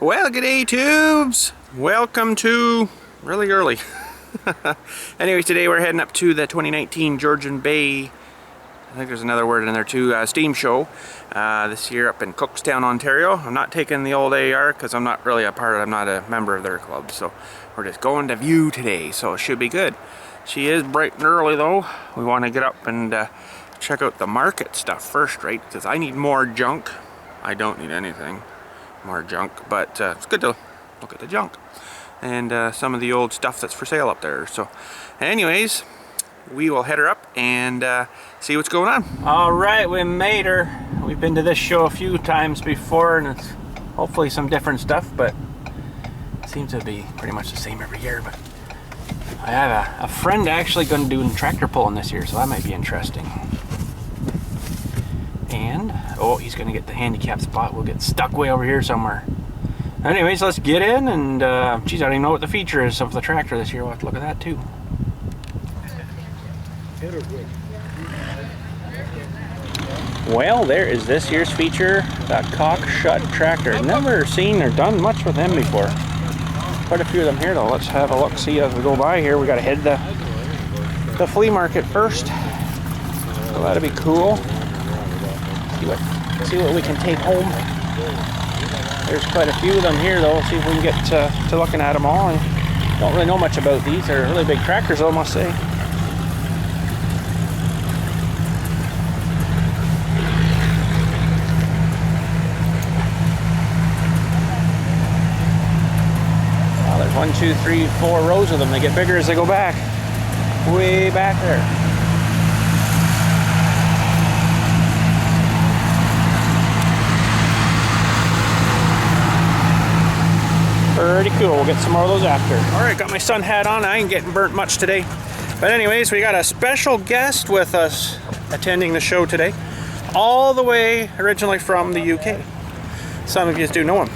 Well, g'day tubes! Welcome to really early. Anyways, today we're heading up to the 2019 Georgian Bay, I think there's another word in there too, steam show this year up in Cookstown, Ontario. I'm not taking the old AR because I'm not really I'm not a member of their club, so we're just going to view today, so it should be good. She is bright and early though. We want to get up and check out the market stuff first, right? Because I need more junk. I don't need anything more junk, but it's good to look at the junk and some of the old stuff that's for sale up there. So anyways, we will head her up and see what's going on. All right, we made her. We've been to this show a few times before, and it's hopefully some different stuff, but it seems to be pretty much the same every year. But I have a friend actually going to do tractor pulling this year, so that might be interesting. And oh, he's gonna get the handicap spot. We'll get stuck way over here somewhere. Anyways, let's get in and geez, I don't even know what the feature is of the tractor this year. We'll have to look at that too. Well, there is this year's feature, the cock shut tractor. Never seen or done much with them before. Quite a few of them here though. Let's have a look, see as we go by here. We gotta head the flea market first. So that'll be cool. See what we can take home. There's quite a few of them here though. See if we can get to looking at them all. And don't really know much about these. They're really big tractors though, I must say. Wow, there's 1, 2, 3, 4 rows of them. They get bigger as they go back. Way back there. Pretty cool. We'll get some more of those after. Alright, got my sun hat on. I ain't getting burnt much today. But anyways, we got a special guest with us attending the show today. All the way originally from the UK. Some of you do know him.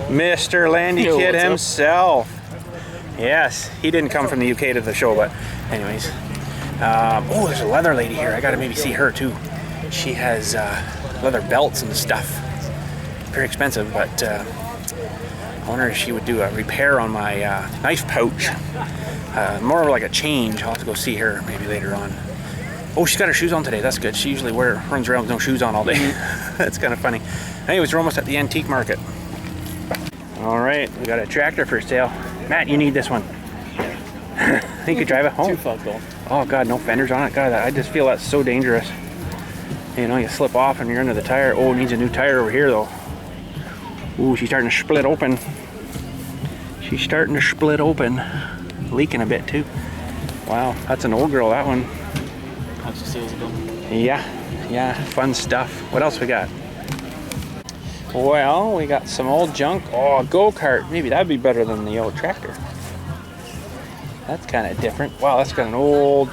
Mr. Landy Kid himself. Yes, he didn't come from the UK to the show, but anyways. Oh, there's a leather lady here. I gotta maybe see her too. She has leather belts and stuff. Very expensive, but I wonder if she would do a repair on my knife pouch. More of like a change. I'll have to go see her maybe later on. Oh, she's got her shoes on today. That's good. She usually runs around with no shoes on all day. That's kind of funny. Anyways, we're almost at the antique market. All right, we got a tractor for sale. Matt, you need this one. I think you drive it home. Oh God, no fenders on it. God, I just feel that's so dangerous. You know, you slip off and you're under the tire. Oh, it needs a new tire over here though. Ooh, she's starting to split open. She's starting to split open. Leaking a bit too. Wow, that's an old girl, that one. How's the sales going? Yeah, fun stuff. What else we got? Well, we got some old junk. Oh, a go-kart. Maybe that'd be better than the old tractor. That's kind of different. Wow, that's got an old...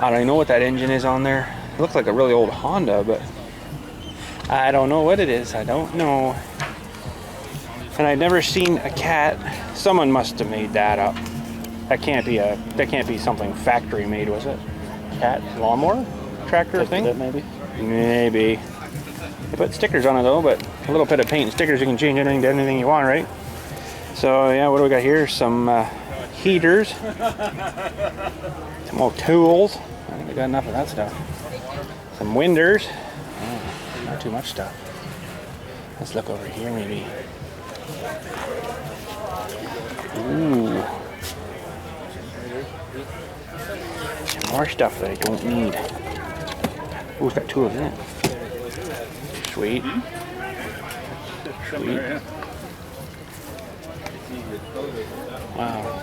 I don't even know what that engine is on there. It looks like a really old Honda, but... I don't know what it is. I don't know. And I've never seen a cat. Someone must have made that up. That can't be something factory made, was it? Cat lawnmower tractor thing? Maybe. They put stickers on it though, but a little bit of paint and stickers, you can change anything to anything you want, right? So yeah, what do we got here? Some heaters, some old tools. I think we got enough of that stuff. Some winders. Oh, not too much stuff. Let's look over here maybe. Ooh. Some more stuff that I don't need. Ooh, it's got 2 of them in it. Sweet. Sweet. Wow.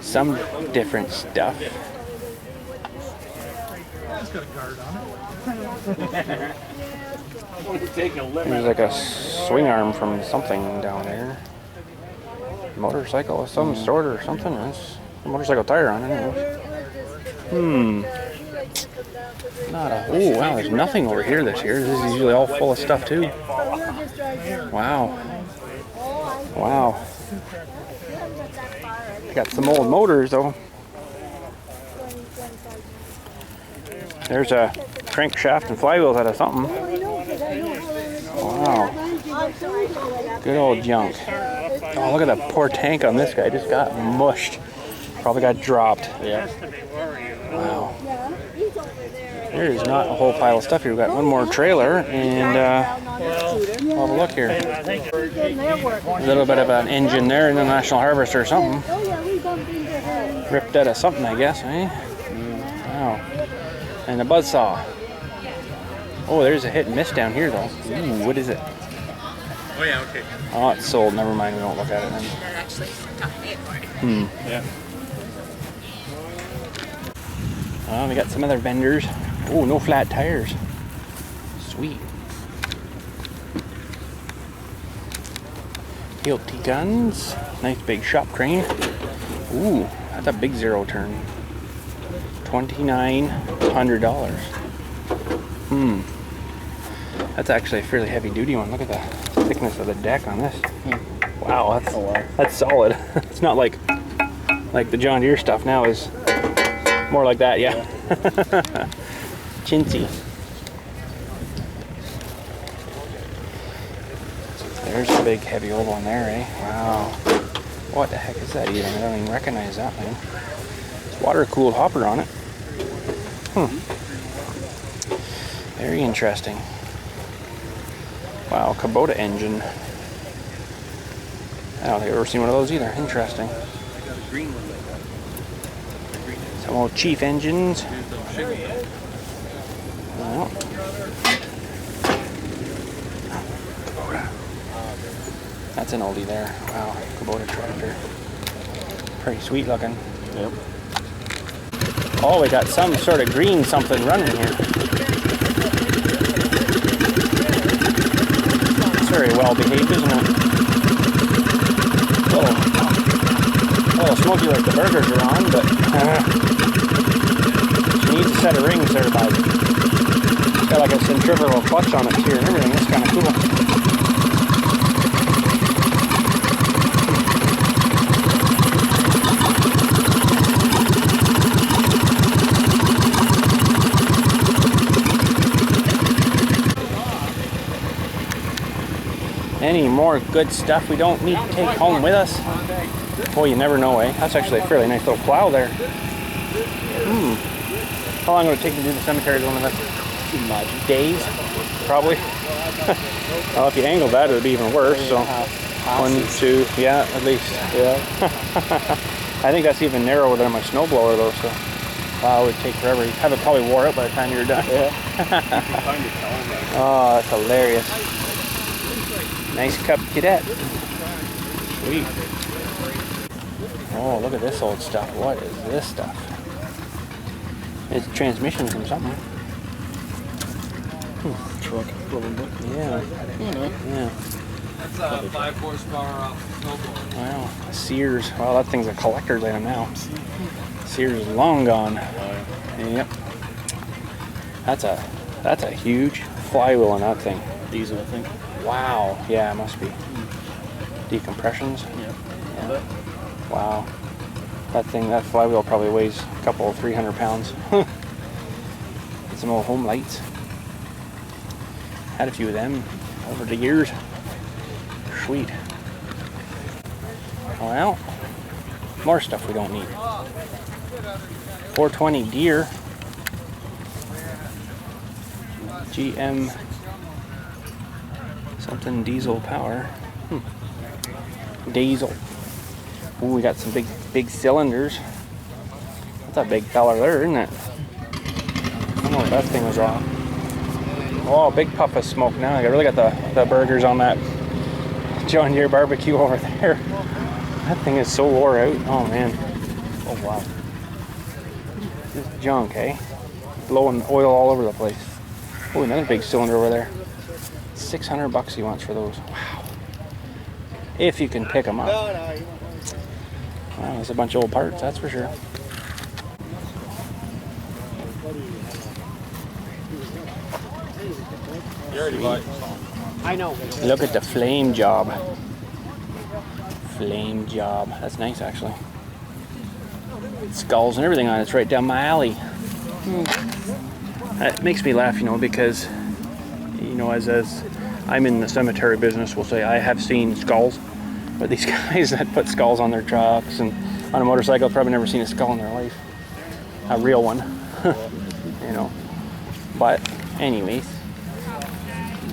Some different stuff. There's like a swing arm from something down there. Motorcycle of some sort or something. There's a motorcycle tire on it. Oh wow, there's nothing over here this year. This is usually all full of stuff too. Wow. Wow. Got some old motors though. There's a crankshaft and flywheels out of something. Wow. Good old junk. Oh, look at that poor tank on this guy. Just got mushed. Probably got dropped. Yeah. Wow. There is not a whole pile of stuff here. We've got one more trailer and we'll have a look here. A little bit of an engine there in the National Harvester or something. Ripped out of something, I guess, eh? Wow. And a buzzsaw. Oh, there's a hit and miss down here though. Ooh, what is it? Oh yeah, okay. Oh, it's sold. Never mind, we won't look at it then. Yeah. We got some other vendors. Oh, no flat tires. Sweet. PLT guns. Nice big shop crane. Ooh, that's a big zero turn. $2,900. That's actually a fairly heavy duty one. Look at the thickness of the deck on this. Wow, that's solid. It's not like the John Deere stuff now is more like that, yeah. Chintzy. There's a big heavy old one there, eh? Wow. What the heck is that even? I don't even recognize that thing. It's water-cooled hopper on it. Very interesting. Wow, Kubota engine. I don't think I've ever seen one of those either. Interesting. Some old Chief engines. Oh. Kubota. That's an oldie there. Wow, Kubota tractor. Pretty sweet looking. Yep. Oh, we got some sort of green something running here. It's very well behaved, isn't it? A little smoky like the burgers are on, but she needs a set of rings there, bud. It's got like a centrifugal clutch on it here and everything. That's kind of cool. Any more good stuff we don't need to take home with us? Boy, you never know, eh? That's actually a fairly nice little plow there. How long would it take to do the cemetery one of that? Days? Probably. Well, if you angled that, it would be even worse. So, 1, 2, yeah, at least. Yeah. I think that's even narrower than my snowblower, though. So, wow, it would take forever. You'd have it probably wore out by the time you were done. Yeah. Oh, that's hilarious. Nice Cup Cadet. Sweet. Oh, look at this old stuff. What is this stuff? It's a transmission from something. Truck, probably. Yeah. Yeah. That's a 5 horsepower snowblower. Wow. Sears. Well, that thing's a collector's item now. Sears is long gone. Yep. That's a huge flywheel on that thing. Diesel, I think. Wow. Yeah, it must be. Decompressions. Yep. Yeah. Wow. That flywheel probably weighs a couple, 300 pounds. Get some old home lights. Had a few of them over the years. Sweet. Well, more stuff we don't need. 420 Deere. GM something diesel power. Diesel. Ooh, we got some big cylinders. That's a big fella there, isn't it? I don't know if that thing was wrong. Oh, big puff of smoke now. I really got the burgers on that John Deere barbecue over there. That thing is so wore out. Oh man. Oh wow. This junk, eh? Blowing oil all over the place. Oh, another big cylinder over there. $600 he wants for those. Wow. If you can pick them up. Wow, there's a bunch of old parts, that's for sure. I know. Look at the flame job. Flame job. That's nice, actually. Skulls and everything on it. It's right down my alley. That makes me laugh, because, as I'm in the cemetery business, we'll say I have seen skulls, but these guys that put skulls on their trucks and on a motorcycle have probably never seen a skull in their life. A real one, you know. But anyways,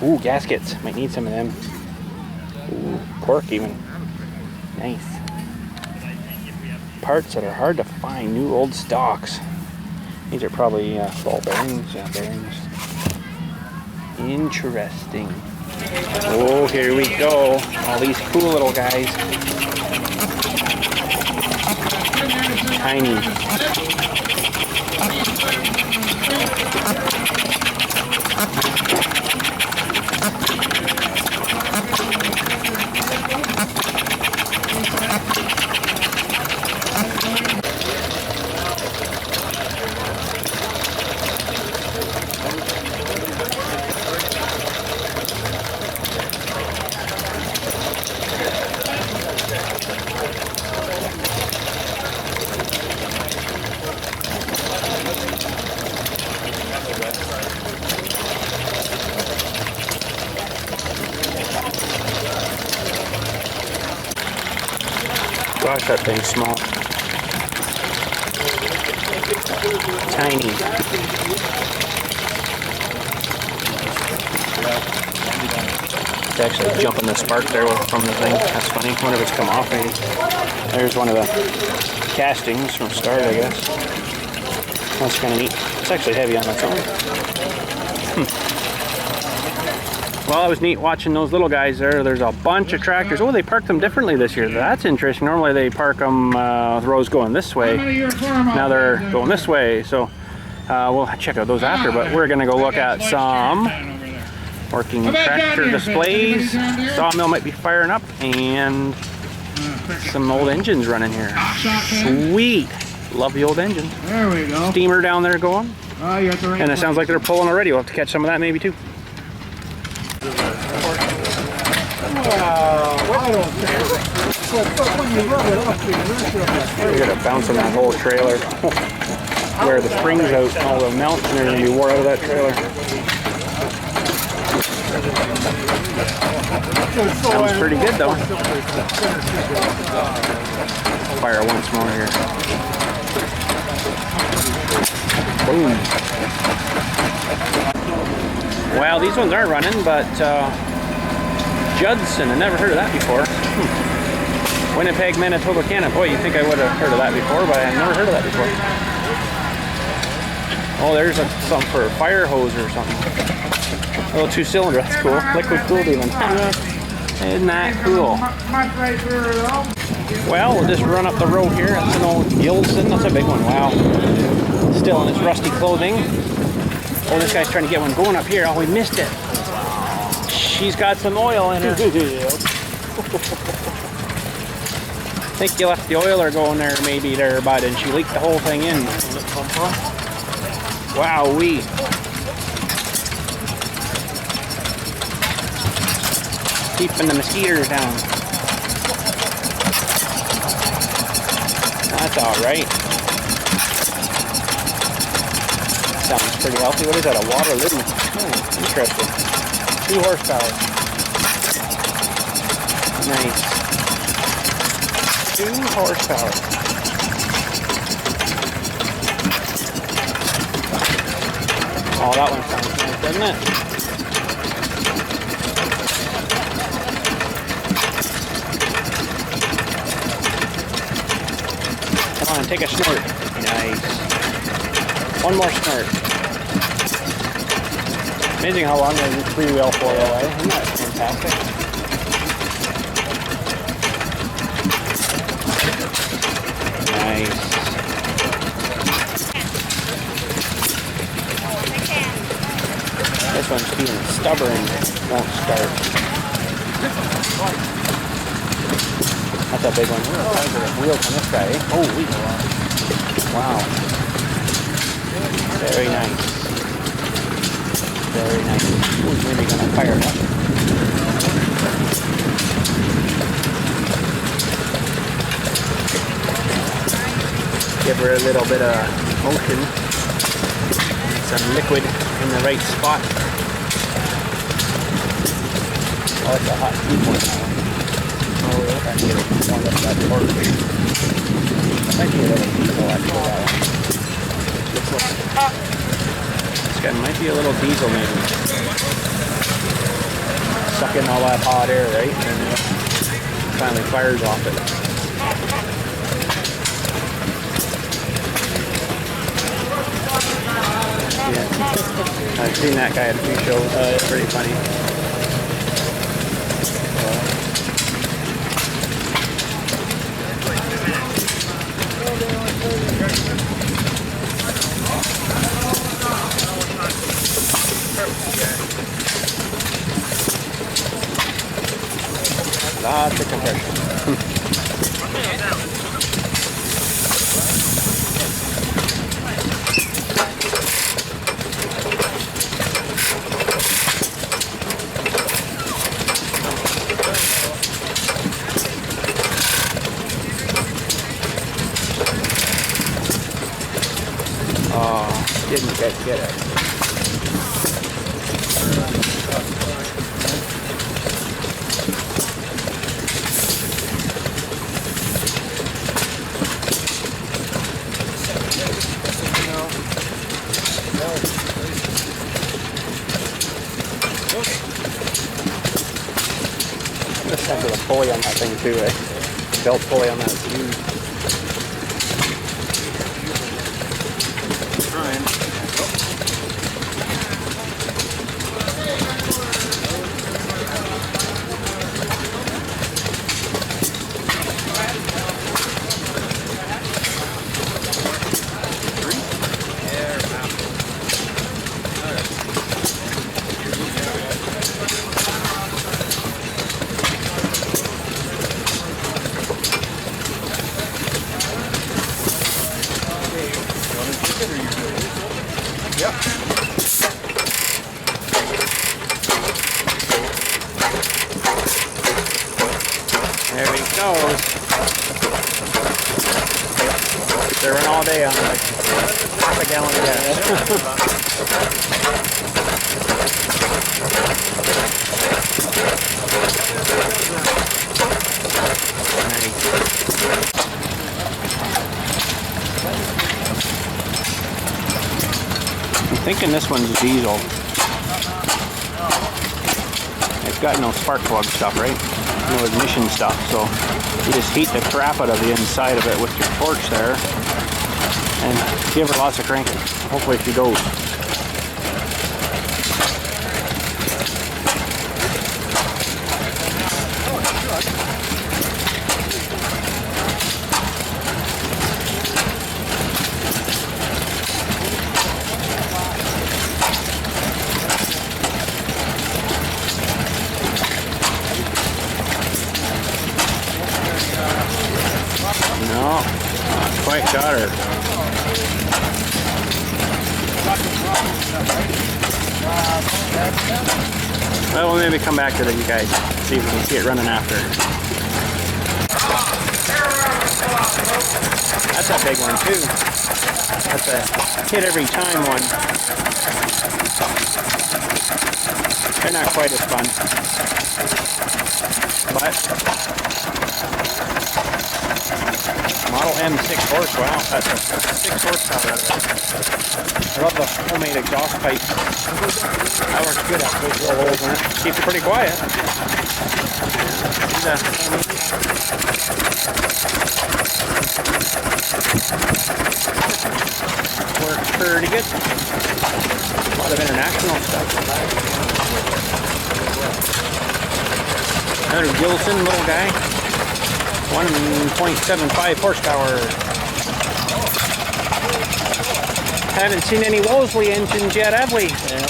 ooh, gaskets, might need some of them. Ooh, cork even, nice. Parts that are hard to find, new old stocks. These are probably ball bearings, yeah, bearings. Interesting. Oh, here we go. All these cool little guys. Tiny. Gosh, that thing's small. Tiny. It's actually jumping the spark there from the thing. That's funny. I wonder if it's come off maybe. There's one of the castings from start, I guess. That's kind of neat. It's actually heavy on its own. Well, it was neat watching those little guys there. There's a bunch of tractors. Oh, they parked them differently this year. That's interesting. Normally they park them rows going this way. Now they're going this way. So we'll check out those after. But we're going to go look at some working tractor displays. Sawmill might be firing up. And some old engines running here. Sweet. Love the old engine. There we go. Steamer down there going. Oh, you got the right And it sounds like they're pulling already. We'll have to catch some of that maybe too. We're gonna bounce on that whole trailer. Where the springs out, all the mounts, and they're gonna be wore out of that trailer. Sounds pretty good though. Fire once more here. Boom. Well, these ones aren't running, but Judson, I never heard of that before. Winnipeg, Manitoba, Canada. Boy, you'd think I would have heard of that before, but I've never heard of that before. Oh, there's something for a fire hose or something. A little 2-cylinder, that's cool. Liquid cooled even. Isn't that cool? Well, we'll just run up the road here. That's an old Gilson. That's a big one. Wow. Still in its rusty clothing. Oh, this guy's trying to get one going up here. Oh, we missed it. She's got some oil in her. I think you left the oiler going there maybe there, bud, and she leaked the whole thing in. Wow-wee. Keeping the mosquitoes down. That's alright. Sounds pretty healthy. What is that, a water lid? Interesting. 2 horsepower. Nice. 2 horsepower. Oh, that one sounds nice, doesn't it? Come on, take a snort. Nice. One more snort. Amazing how long they freewheel for, eh? Isn't that fantastic? Nice. This one's being stubborn, won't start. That's a big one. Wheels on this guy, eh? Holy wow. Very nice. Very nice. Who's really going to fire it up? Give her a little bit of motion. Some liquid in the right spot. like a hot 2.9. Oh, we're trying to get it warmed up that torque. Might be a little diesel actually, that one. This guy might be a little diesel maybe. Suck in all that hot air, right? And then it finally fires off it. Yeah. I've seen that guy at a few shows. It's pretty funny. Lots of compression. Oh, didn't get it. Just with a pulley on that thing too, eh? Belt pulley on that is huge. Yep. There he goes. They run all day on like half a gallon of gas. I'm thinking this one's diesel. It's got no spark plug stuff, right? No ignition stuff, so you just heat the crap out of the inside of it with your torch there and give her lots of cranking. Hopefully she goes. No, not quite got her. Well, we'll maybe come back to that, you guys. See if we can see it running after. That's a big one too. That's a hit every time one. They're not quite as fun. But Model M 6 horse, wow, that's a 6 horsepower out of it. I love the homemade exhaust pipe. That works good out those little holes in it. Keeps it pretty quiet. Works pretty good. A lot of international stuff. Another Gilson little guy. 1.75 horsepower. Haven't seen any Wolseley engines yet, have we? Yeah.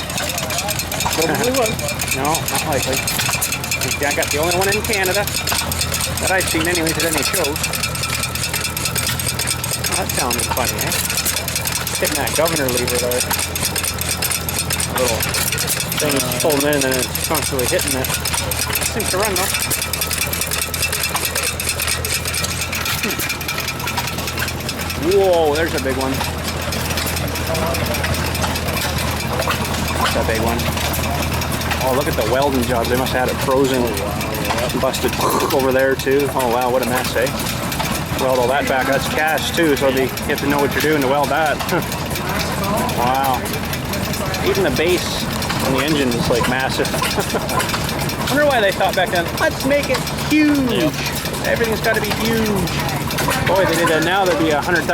Probably one. No, not likely. I got the only one in Canada that I've seen anyways at any shows. Oh, that sounded funny, eh? Hitting that governor lever there. Little thing is pulling in and it's constantly hitting it. Seems to run though. Whoa, there's a big one. That's a big one. Oh, look at the welding jobs. They must have had it frozen, busted over there too. Oh wow, what a mess, eh? Weld all that back. That's cast too, so you have to know what you're doing to weld that. Wow. Even the base on the engine is like massive. I wonder why they thought back then, let's make it huge. Yep. Everything's got to be huge. Boy, they did that now, there'd be a $100,000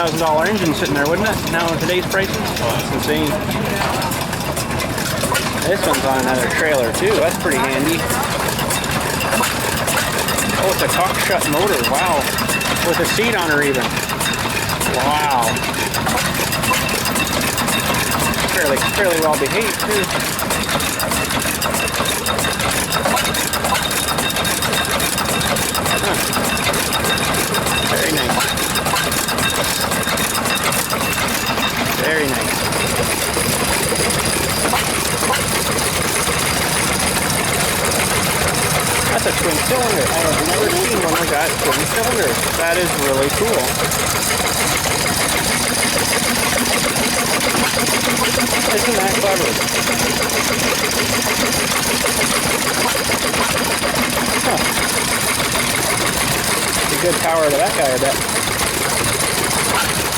engine sitting there, wouldn't it? Now in today's prices? Oh, that's insane. This one's on another trailer too. That's pretty handy. Oh, it's a cock shut motor. Wow. With a seat on her even. Wow. Fairly well behaved too. Huh. Very nice. Very nice. That's a twin cylinder. I have never seen one like that. Twin cylinder. That is really cool. Isn't that clever? Huh. A good power to that guy, I bet.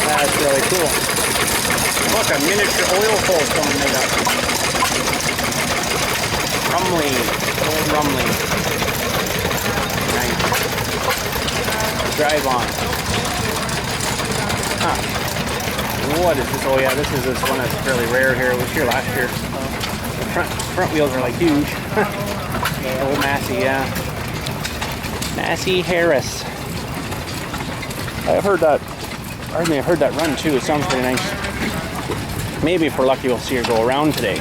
That's really cool. Look, a miniature oil hole someone made up. Rumley. Old Rumley. Nice. Drive on. Huh. What is this? Oh yeah, this is this one that's fairly rare here. It was here last year. The front wheels are like huge. Old Massey, yeah. Massey Harris. I've heard that. I've heard that run too. It sounds pretty nice. Maybe if we're lucky, we'll see her go around today.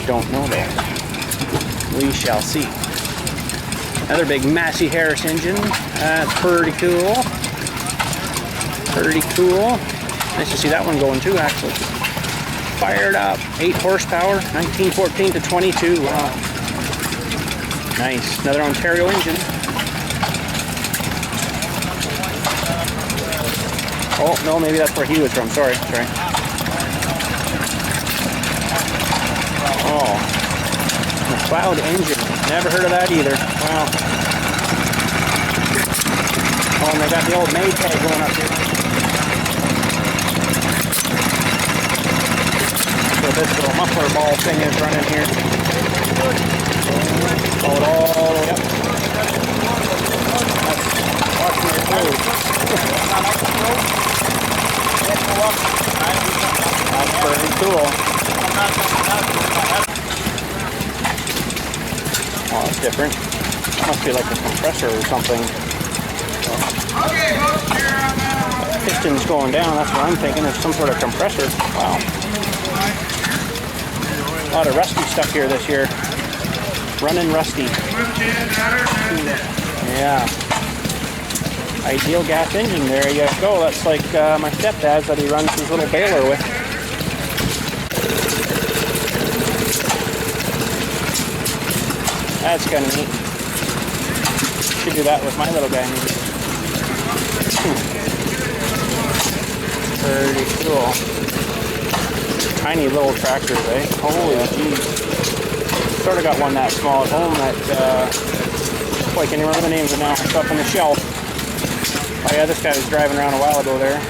Don't know that. We shall see. Another big Massey Harris engine. That's pretty cool. Pretty cool. Nice to see that one going too, actually. Fired up. 8 horsepower. 1914 to 22. Wow. Nice. Another Ontario engine. Oh, no, maybe that's where he was from. Sorry. Oh. McLeod engine. Never heard of that either. Wow. Oh, and they got the old Maytag going up here. So this little muffler ball thing is running here. Pull it all the way up. Watch me close. That's pretty cool. Oh, that's different. Must be like a compressor or something. Piston's going down, that's what I'm thinking. It's some sort of compressor. Wow. A lot of rusty stuff here this year. Running rusty. Yeah. Ideal gas engine, there you go. That's like my stepdad's that he runs his little baler with. That's kind of neat. Should do that with my little guy maybe. Pretty cool. Tiny little tractors, eh? Holy jeez. Sort of got one that small at home that, boy, I can't even remember the names of it now. It's up on the shelf. Oh yeah, this guy was driving around a while ago there.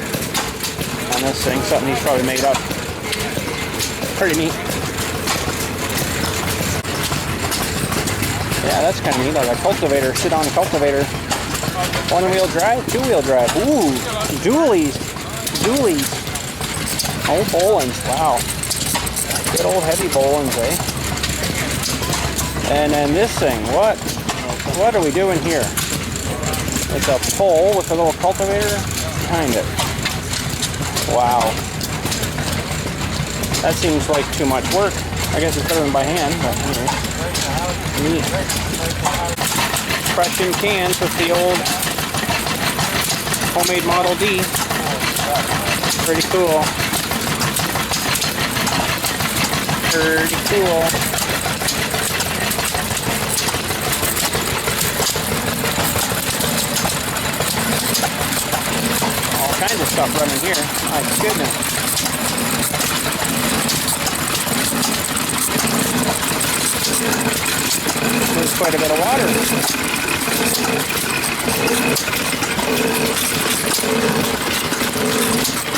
On this thing, something he's probably made up. Pretty neat. Yeah, that's kind of neat. Like a cultivator, sit-on cultivator. One-wheel drive, two-wheel drive. Ooh, dualies. Oh, Bolins, wow. Good old heavy Bolins, eh? And then this thing, what are we doing here? It's a pole with a little cultivator behind it. Wow. That seems like too much work. I guess it's better than by hand, but anyway. Neat. Crushing cans with the old homemade Model D. Pretty cool. Pretty cool. All kinds of stuff running here. My goodness. quite a bit of water.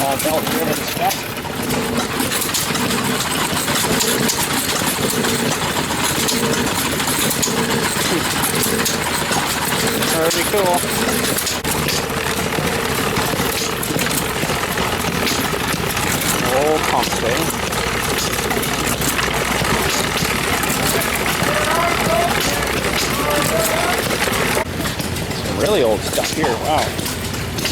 All belt driven stuff. Very cool. Old pumps, eh? Some really old stuff here. Wow.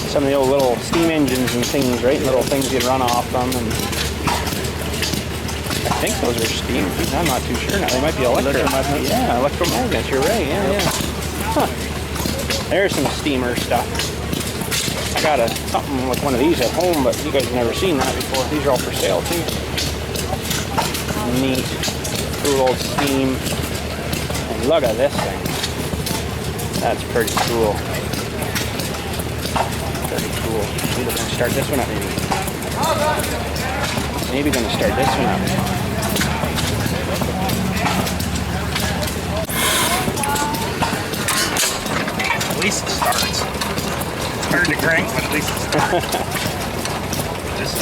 Some of the old little steam engines and things, right? Little things you'd run off from, and I think those are steam. I'm not too sure now. They might be electric. Yeah, electromagnets. You're right. Yeah. Huh. There's some steamer stuff. I got something with one of these at home, but you guys have never seen that before. These are all for sale too. Neat. Cool old steam. And look at this thing. That's pretty cool. Pretty cool. Maybe we're gonna start this one up maybe. Maybe gonna start this one up. At least it starts. It's hard to crank, but at least it starts. Just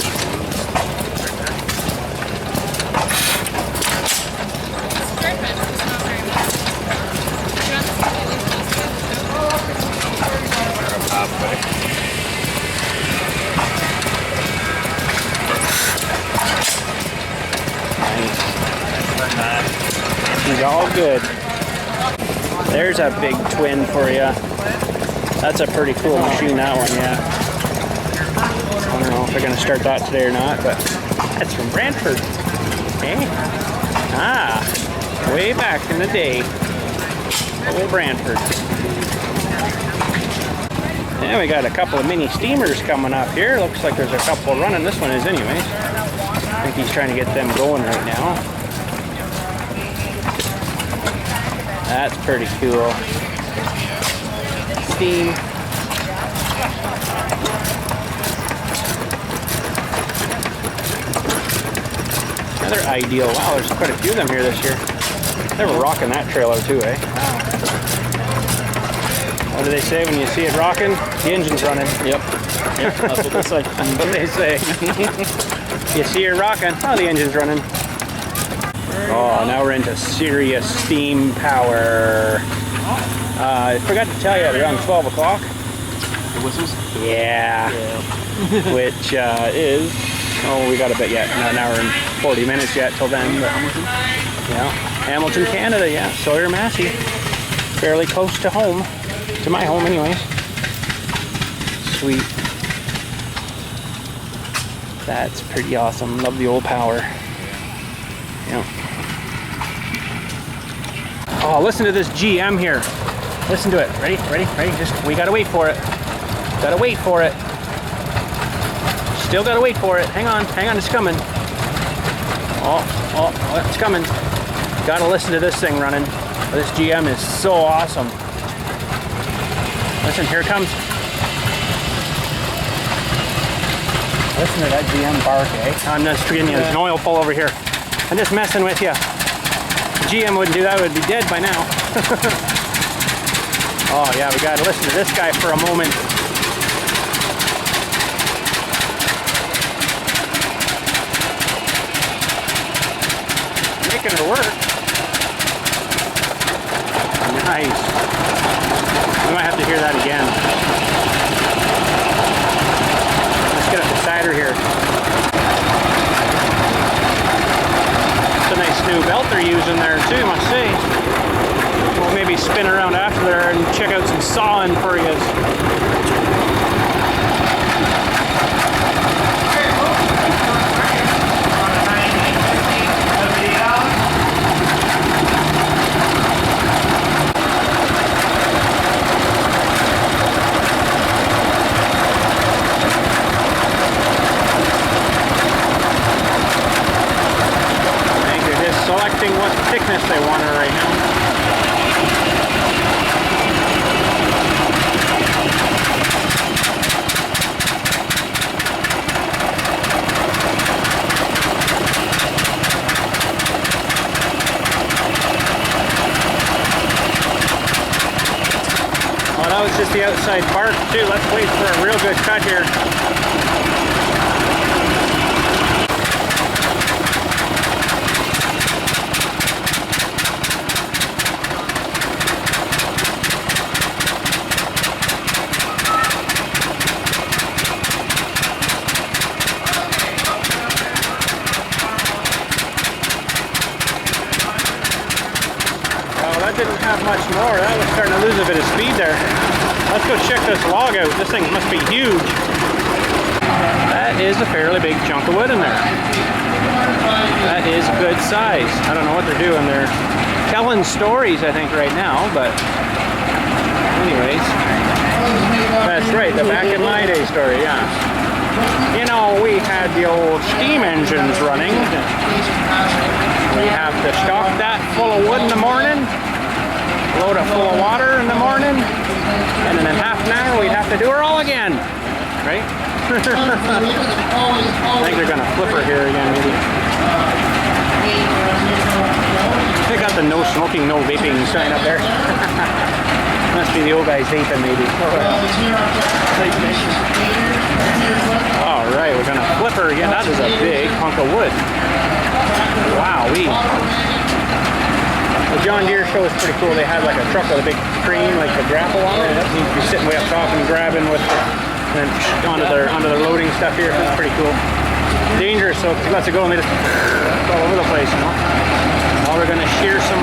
He's all good. There's a big twin for you. That's a pretty cool machine, that one, yeah. I don't know if they're going to start that today or not, but that's from Brantford. Hey? Ah, way back in the day. Old Brantford. Yeah, we got a couple of mini steamers coming up here. Looks like there's a couple running. This one is anyways. I think he's trying to get them going right now. That's pretty cool. Steam. Another ideal. Wow, there's quite a few of them here this year. They were rocking that trailer too, eh? What do they say when you see it rocking? The engine's running. Yep, that's what they say. That's what they say. You see it rocking? Oh, the engine's running. Oh, now we're into serious steam power. I forgot to tell you, around 12 o'clock. The whistles? Yeah. Which is, oh, we got a bit yet. Not an hour and 40 minutes yet till then. But, yeah. Hamilton, Canada, yeah. Sawyer Massey. Fairly close to home. To my home, anyways. Sweet. That's pretty awesome. Love the old power. Yeah. Oh, listen to this GM here. Listen to it. Ready? Ready? Ready? Just, we gotta wait for it. Gotta wait for it. Still gotta wait for it. Hang on, it's coming. Oh, it's coming. Gotta listen to this thing running. This GM is so awesome. Listen, here it comes. Listen to that GM bark, eh? I'm just forgetting you. There's an oil pull over here. I'm just messing with you. GM wouldn't do that, would be dead by now. Oh yeah, we gotta listen to this guy for a moment. Making her work. Nice. We might have to hear that again. Let's get up the cider here. It's a nice new belt they're using there too, must say. We'll maybe spin around after there and check out some sawing for you. Selecting what thickness they want her right now. just the outside bark too. Let's wait for a real good cut here. Didn't have much more. That was starting to lose a bit of speed there. Let's go check this log out. This thing must be huge. That is a fairly big chunk of wood in there. That is a good size. I don't know what they're doing. They're telling stories, I think, right now, but anyways. That's right, the back in my day story, yeah. You know, we had the old steam engines running. We have to stock that full of wood in the morning, load it full of water in the morning, and then in half an hour we'd have to do her all again, right? I think they're gonna flip her here again, maybe. They got the no smoking, no vaping sign up there. Must be the old guys vaping, maybe. All right, we're gonna flip her again. That is a big hunk of wood. Wowee. The John Deere show is pretty cool. They had like a truck with a big crane, like a grapple on it. You'd be sitting way up top and grabbing with it, and then onto their loading stuff here. It's pretty cool. Dangerous, so he lets it go and they just all over the place, you know. Now we're gonna shear some.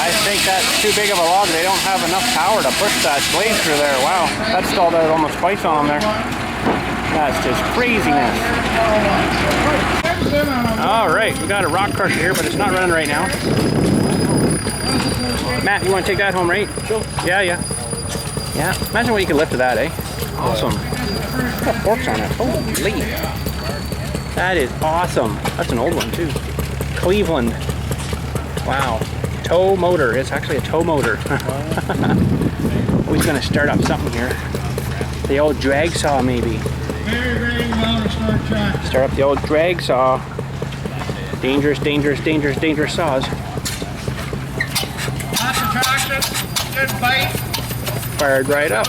I think that's too big of a log. They don't have enough power to push that blade through there. Wow, that stalled out almost twice on them there. That's just craziness. All right, we got a rock crusher here, but it's not running right now. Matt, you want to take that home, right? Sure. Yeah. Imagine what you can lift with that, eh? Awesome. It's got forks on it. Holy. That is awesome. That's an old one too. Cleveland. Wow. Tow motor. It's actually a tow motor. We're gonna start up something here. The old drag saw, maybe. Very well to start trying. Start up the old drag saw. Dangerous saws. Lots of traction. Good bite. Fired right up.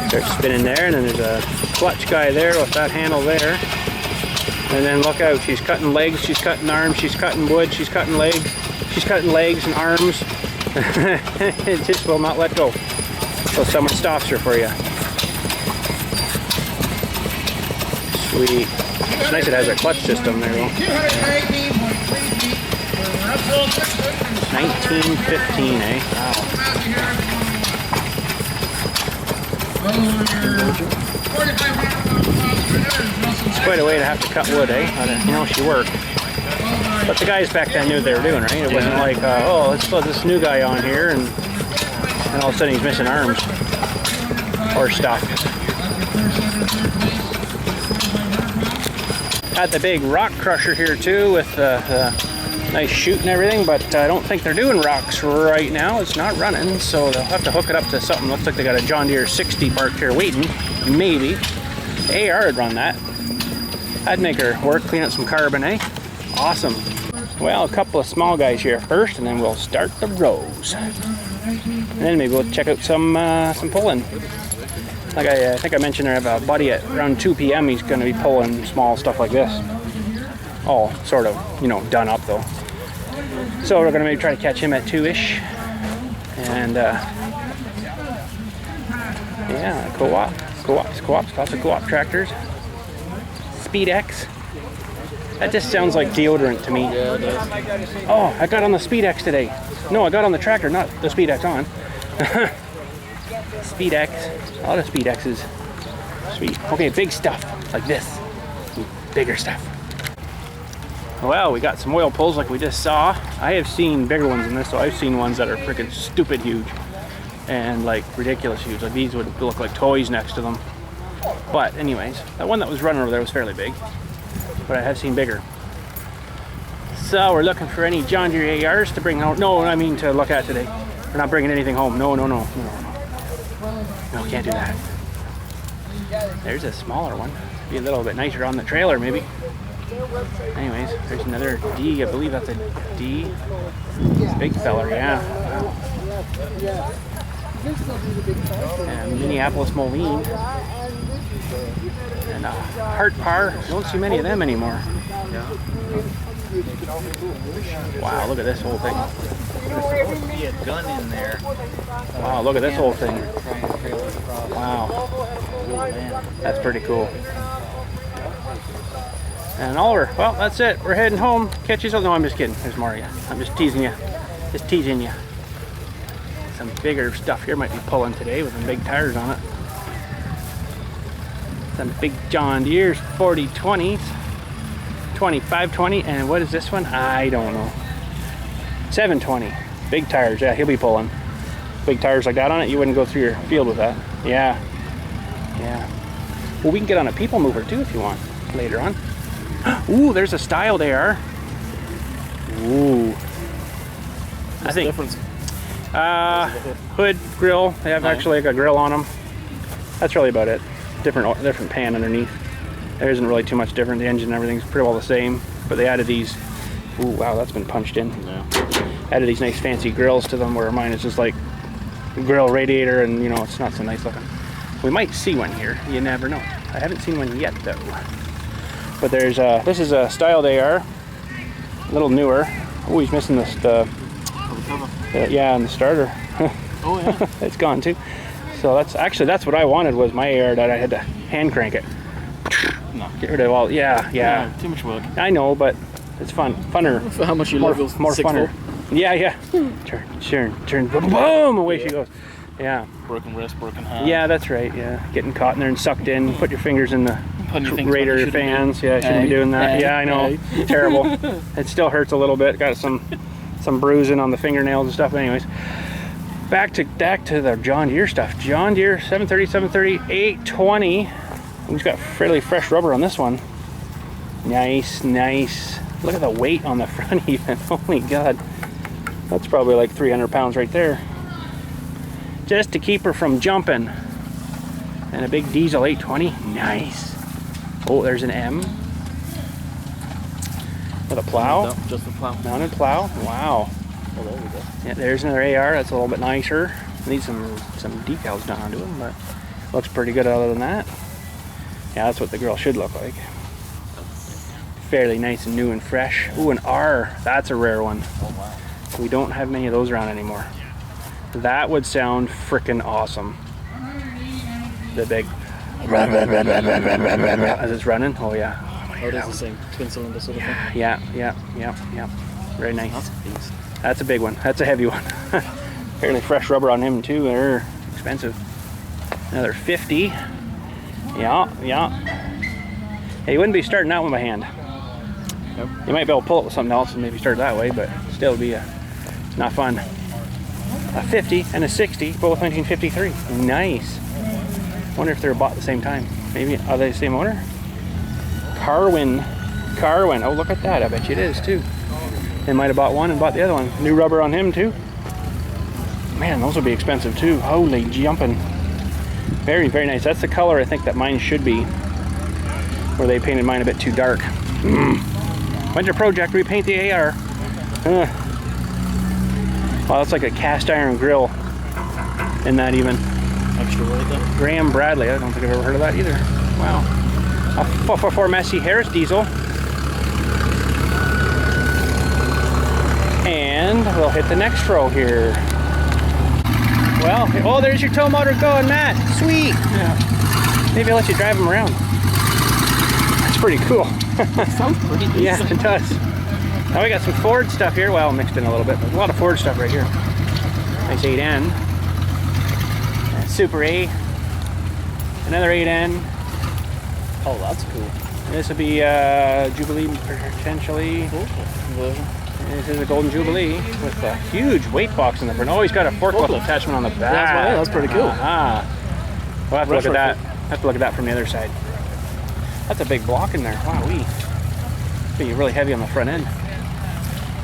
Start spinning there, and then there's a clutch guy there with that handle there. And then look out, she's cutting legs, she's cutting arms, she's cutting wood, she's cutting legs and arms. It just will not let go. So someone stops her for you. Sweet. It's nice it has a clutch system there though. 1915, eh? Wow. It's quite a way to have to cut wood, eh? You know, she worked. But the guys back then knew what they were doing, right? It wasn't like, oh, let's put this new guy on here and all of a sudden he's missing arms or stuff. Got the big rock crusher here too with the nice chute and everything, but I don't think they're doing rocks right now. It's not running, so they'll have to hook it up to something. Looks like they got a John Deere 60 parked here waiting, maybe. The AR would run that. That'd make her work, clean up some carbon, eh? Awesome. Well, a couple of small guys here first, and then we'll start the rows. And then maybe we'll check out some pulling. Like I think I mentioned, I have a buddy at around 2 p.m. He's going to be pulling small stuff like this. all sort of, you know, done up though. So we're gonna maybe try to catch him at 2-ish. And yeah, co-ops, lots of co-op tractors. SpeedX. That just sounds like deodorant to me. Yeah, it does. Oh, I got on the SpeedX today. No, I got on the tractor, not the SpeedX on. SpeedX. A lot of SpeedXs. Sweet. Okay, big stuff like this. Bigger stuff. Well, we got some oil pulls like we just saw. I have seen bigger ones than this, so I've seen ones that are freaking stupid huge and like ridiculous huge. Like these would look like toys next to them. But anyways, that one that was running over there was fairly big. But I have seen bigger. So we're looking for any John Deere ARs to bring home. No, I mean to look at today. We're not bringing anything home. No, can't do that. There's a smaller one. Be a little bit nicer on the trailer maybe. Anyways, there's another D. I believe that's a D. It's a big feller, yeah. Wow. And Minneapolis Moline. And Hart Par. Don't see many of them anymore. Wow, look at this whole thing. Be a gun in there. Wow, look at this whole thing. Wow. That's pretty cool. And Oliver, well, that's it. We're heading home. Catch you something. No, I'm just kidding. There's more of you. I'm just teasing you. Just teasing you. Some bigger stuff here might be pulling today with some big tires on it. Some big John Deere's 4020s. 2520. And what is this one? I don't know. 720. Big tires. Yeah, he'll be pulling. Big tires like that on it, you wouldn't go through your field with that. Yeah. Yeah. Well, we can get on a people mover too if you want later on. Ooh, there's a styled AR. Ooh. What's the difference? Hood, grill. They have actually like a grill on them. That's really about it. Different pan underneath. There isn't really too much different. The engine and everything's pretty well the same. But they added these. Ooh, wow, that's been punched in. Yeah. Added these nice fancy grills to them, where mine is just like grill radiator, and you know, it's not so nice looking. We might see one here. You never know. I haven't seen one yet though. But there's this is a styled AR, a little newer. Oh, he's missing this yeah, and the starter. Oh yeah. It's gone too. So that's what I wanted, was my AR that I had to hand crank it. No. Get rid of all. Yeah. Too much work. I know, but it's funner. For how much you more, live, more funner. Yeah. Turn, boom, away she goes. Yeah. Broken wrist, broken hand. Yeah, that's right. Yeah, getting caught in there and sucked in. Put your fingers in the radiator fans. Yeah, I shouldn't be doing that. Yeah, I know. Terrible. It still hurts a little bit. Got some bruising on the fingernails and stuff. But anyways, back to the John Deere stuff. John Deere 730, 820. We've got fairly fresh rubber on this one. Nice. Look at the weight on the front even. Holy God. That's probably like 300 pounds right there. Just to keep her from jumping. And a big diesel 820. Nice. Oh, there's an M. With a plow. No, just a plow. Mounted plow. Wow. Oh, there we go. Yeah, there's another AR. That's a little bit nicer. Needs some decals done onto them, but looks pretty good other than that. Yeah, that's what the grill should look like. Fairly nice and new and fresh. Ooh, an R. That's a rare one. Oh wow. We don't have many of those around anymore. That would sound frickin' awesome. The big as it's running. Oh yeah. Oh, it is the same twin cylinder sort of thing. Yeah. Very nice. That's a beast. That's a big one. That's a heavy one. Fairly fresh rubber on him too. They're expensive. Another 50. Yeah. Hey, you wouldn't be starting that one by hand. Nope. You might be able to pull it with something else and maybe start that way, but still be not fun. A 50 and a 60, both 1953. Nice. Wonder if they're bought at the same time. Maybe are they the same owner? Carwin. Oh, look at that. I bet you it is too. They might have bought one and bought the other one. New rubber on him too. Man, those will be expensive too. Holy jumping. Very, very nice. That's the color I think that mine should be. Where they painted mine a bit too dark. Winter project, repaint the AR. Wow, that's like a cast iron grill. In that even. Extra weight though. Graham Bradley. I don't think I've ever heard of that either. Wow. A 444 Massey Harris diesel. And we'll hit the next row here. Well, oh, there's your tow motor going, Matt. Sweet. Yeah. Maybe I'll let you drive them around. That's pretty cool. Sounds pretty decent. Yeah, it does. Now we got some Ford stuff here. Well, mixed in a little bit, but a lot of Ford stuff right here. Nice 8N. Super A. Another 8N. Oh, that's cool. This will be Jubilee potentially. Cool. This is a Golden Jubilee with a huge weight box in the front. Oh, he's got a forklift attachment on the back. That's pretty cool. We'll have to look at that. Have to look at that from the other side. That's a big block in there. Wow, be really heavy on the front end.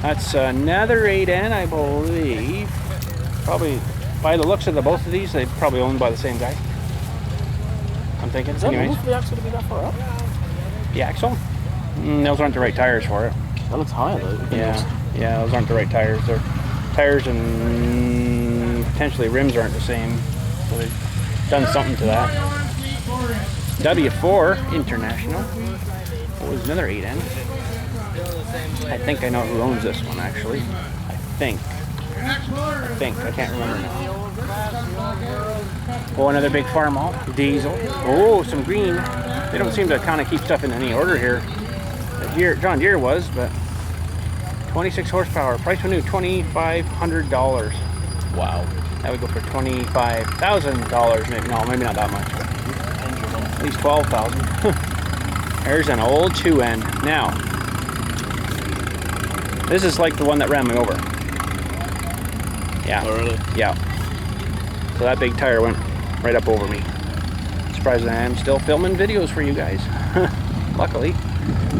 That's another 8N, I believe. Probably by the looks of both of these, they're probably owned by the same guy. I'm thinking. Is that Anyways, the axle to be that far up? the axle? Those aren't the right tires for it. That looks high though. Yeah, those aren't the right tires. They're tires and potentially rims aren't the same. So they've done something to that. W4 International. Oh, there's another 8N. I think I know who owns this one actually. I think. I can't remember now. Oh, another big Farmall diesel. Oh, some green. They don't seem to kind of keep stuff in any order here. John Deere was, but 26 horsepower. Price when new, $2,500. Wow. That would go for $25,000. No, maybe not that much. At least 12,000. There's an old 2N. Now, this is like the one that ran me over. Yeah. Oh, really? Yeah. So that big tire went right up over me. Surprised I am still filming videos for you guys. Luckily.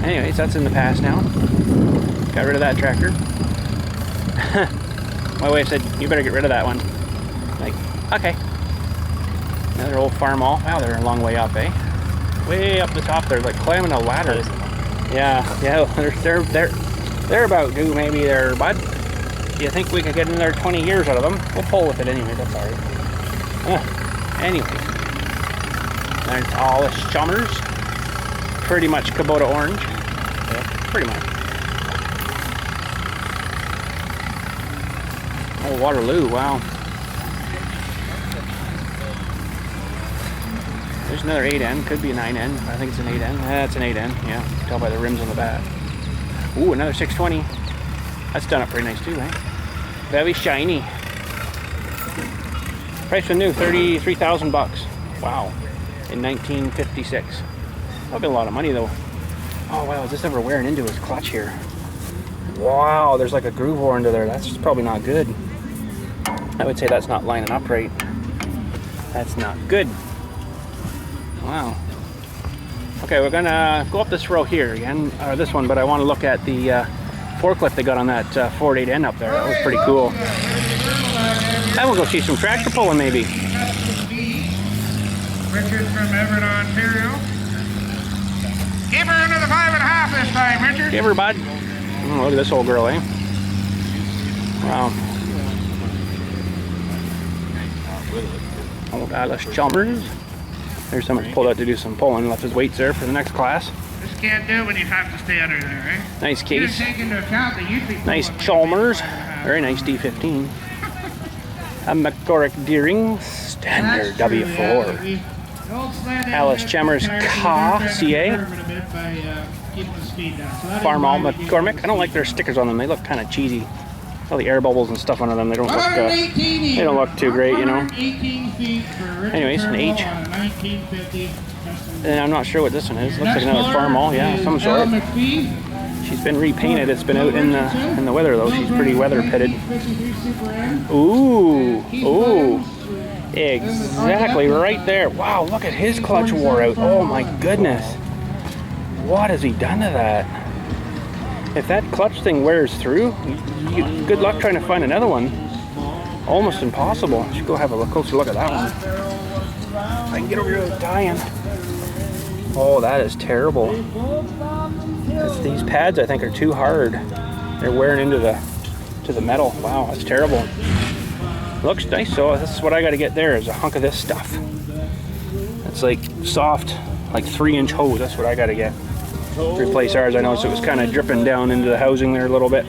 Anyways, that's in the past now. Got rid of that tractor. My wife said, you better get rid of that one. Like, okay. Another old Farmall. Wow, they're a long way up, eh? Way up the top. They're like climbing a ladder. Yeah, they're about due maybe there, bud. Do you think we could get another 20 years out of them? We'll pull with it anyway, that's alright. Anyway. There's all the Chummers. Pretty much Kubota orange. Yeah, pretty much. Oh, Waterloo, wow. There's another 8N, could be a 9N. I think it's an 8N. That's an 8N, yeah. You can tell by the rims on the back. Ooh, another 620. That's done up pretty nice too, eh? Very shiny. Price for new, $33,000 bucks. Wow. In 1956. That'll be a lot of money though. Oh wow, is this ever wearing into his clutch here? Wow, there's like a groove ore into there. That's probably not good. I would say that's not lining up right. That's not good. Wow. Okay, we're gonna go up this row here again, or this one, but I want to look at the forklift they got on that Ford 8N up there. That was pretty cool. And we'll go see some tractor pulling maybe. Richard from Everett, Ontario. Give her another 5.5 this time, Richard. Give her, bud. Look at this old girl, eh? Wow. Old Alice Chalmers. There's someone pulled out to do some pulling, left his weights there for the next class. Just can't do it when you have to stay under there, eh? Nice case. Take into account that you'd be Nice Chalmers. Very nice D15. A McCormick Deering Standard W4. Alice Chalmers CA. Farmall McCormick. I don't like their stickers on them. They look kind of cheesy. All the air bubbles and stuff under them. They don't look too great, you know. Anyways, an H. And I'm not sure what this one is. Looks like another Farmall, yeah, some sort. She's been repainted. It's been out in the weather though. She's pretty weather pitted. Ooh, ooh, exactly right there. Wow, look at his clutch wore out. Oh my goodness, what has he done to that? If that clutch thing wears through, good luck trying to find another one. Almost impossible. Should go have a closer look at that one. If I can get over here without dying. Oh, that is terrible. These pads, I think, are too hard. They're wearing into the metal. Wow, that's terrible. Looks nice, so this is what I got to get there, is a hunk of this stuff. It's like soft, like 3-inch hose. That's what I got to get. Replace ours. I noticed it was kind of dripping down into the housing there a little bit.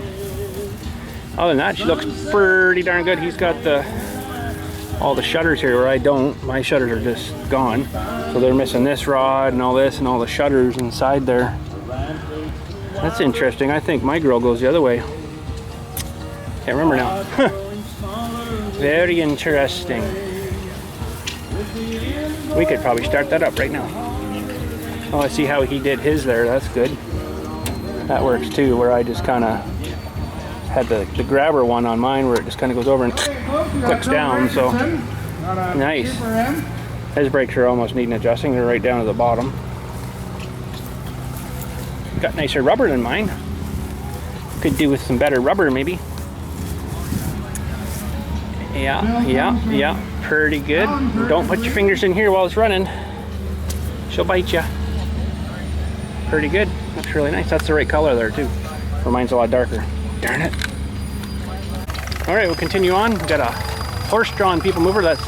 Other than that, she looks pretty darn good. He's got all the shutters here where I don't. My shutters are just gone. So they're missing this rod and all this and all the shutters inside there. That's interesting. I think my grill goes the other way. Can't remember now. Very interesting. We could probably start that up right now. Oh, I see how he did his there. That's good. That works too, where I just kind of had the grabber one on mine where it just kind of goes over and clicks down. So nice. His brakes are almost needing adjusting. They're right down to the bottom. Got nicer rubber than mine. Could do with some better rubber maybe. Yeah. Pretty good. Don't put your fingers in here while it's running. She'll bite you. Pretty good. Looks really nice. That's the right color there too. Mine's a lot darker. Darn it. Alright, we'll continue on. We've got a horse-drawn people mover that's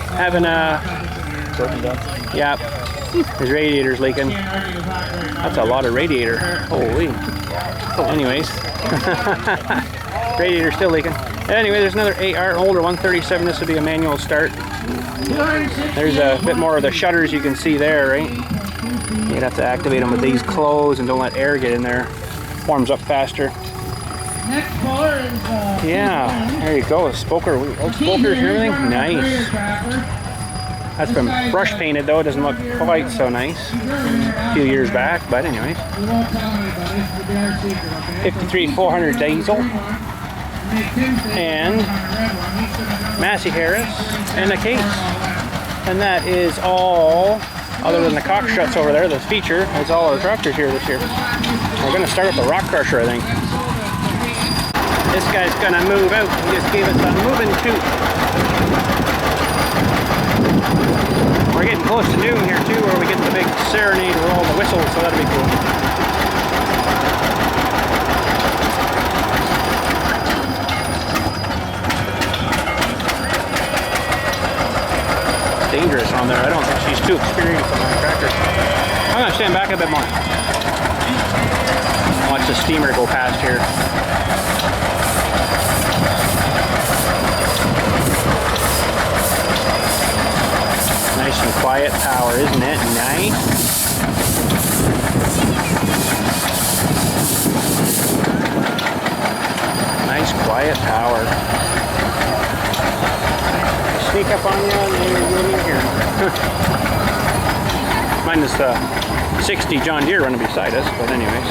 having a... Yeah. His radiator's leaking. That's a lot of radiator. Holy. Anyways. Radiator's still leaking. Anyway, there's another 8R older 137. This would be a manual start. There's a bit more of the shutters you can see there, right? You'd have to activate them with these closed and don't let air get in there. Warms up faster. Next caller is yeah, there you go. Spoker, old spokers and everything. Nice. That's been brush painted though. It doesn't look quite so nice. A few years back, but anyways. 53-400 diesel. And Massey Harris and a case. And that is all, other than the cock struts over there, the feature. That's all our tractors here this year. We're going to start up the rock crusher, I think. This guy's going to move out. He just gave us a moving toot. We're getting close to noon here too, where we get the big serenade with all the whistles, so that'll be cool. Dangerous on there. I don't think she's too experienced on that tractor. I'm going to stand back a bit more. Watch the steamer go past here. Nice and quiet power, isn't it? Nice. Nice quiet power. Sneak up on you and then you're moving here. Mine is the 60 John Deere running beside us, but anyways.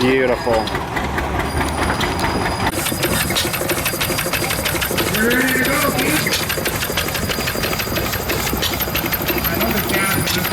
Beautiful. We're ready to go, Keith. I know the gas is just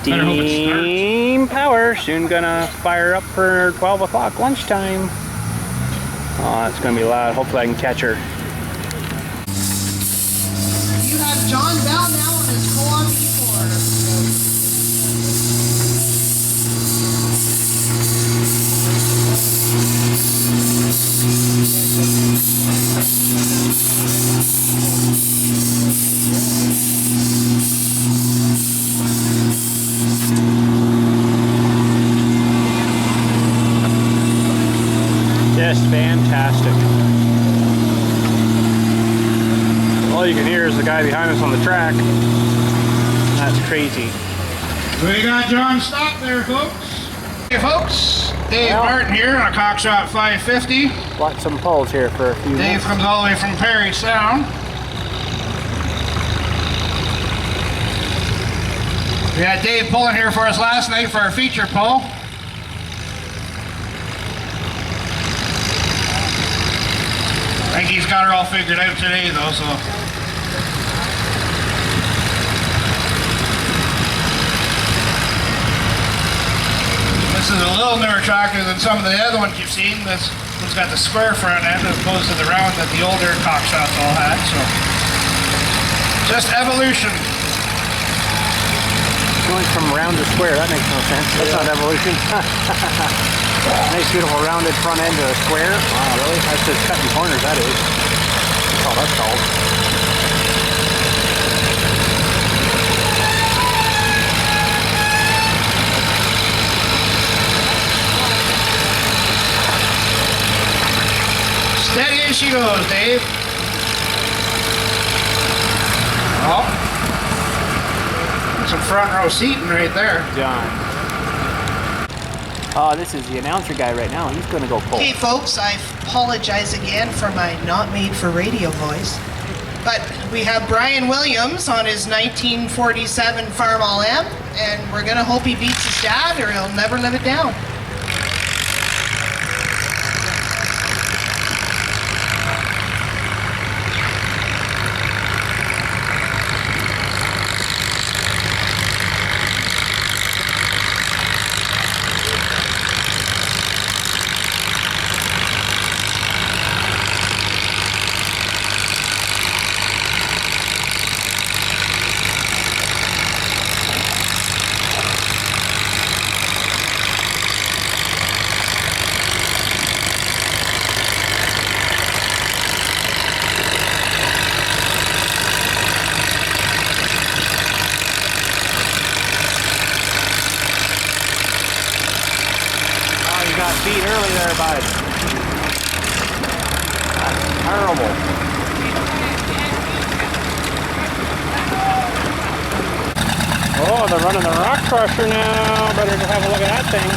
Steam power, soon gonna fire up for 12 o'clock lunchtime. Oh, it's gonna be loud. Hopefully I can catch her. You have John Bell now on his co-op keyboard. All you can hear is the guy behind us on the track. That's crazy. We got John Stock there, folks. Hey, folks. Dave Martin here on a Cockshot 550. Got some poles here for a few Dave minutes. comes all the way from Perry Sound. We had Dave pulling here for us last night for our feature pull. I think he's got her all figured out today though, so. This is a little newer tractor than some of the other ones you've seen. This one's got the square front end as opposed to the round that the older Cockshots all had, so. Just evolution. Going from round to square, that makes no sense. That's not evolution. Nice beautiful rounded front end to a square. Wow, really? That's just cutting corners, that is. That's all that's called. Steady as she goes, Dave. Oh. Some front row seating right there. Done. Oh, this is the announcer guy right now. He's going to go pull. Hey folks, I apologize again for my not made for radio voice. But we have Brian Williams on his 1947 Farmall M, and we're gonna hope he beats his dad or he'll never live it down. Beat early there, bud. That's terrible. Oh, they're running the rock crusher now. Better go have a look at that thing.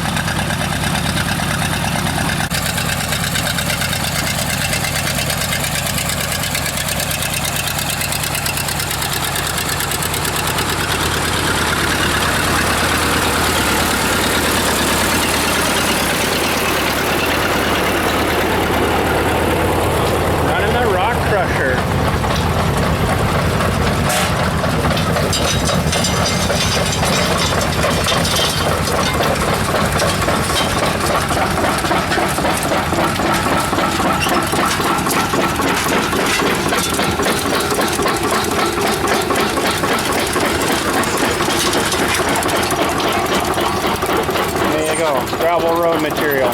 Gravel road material.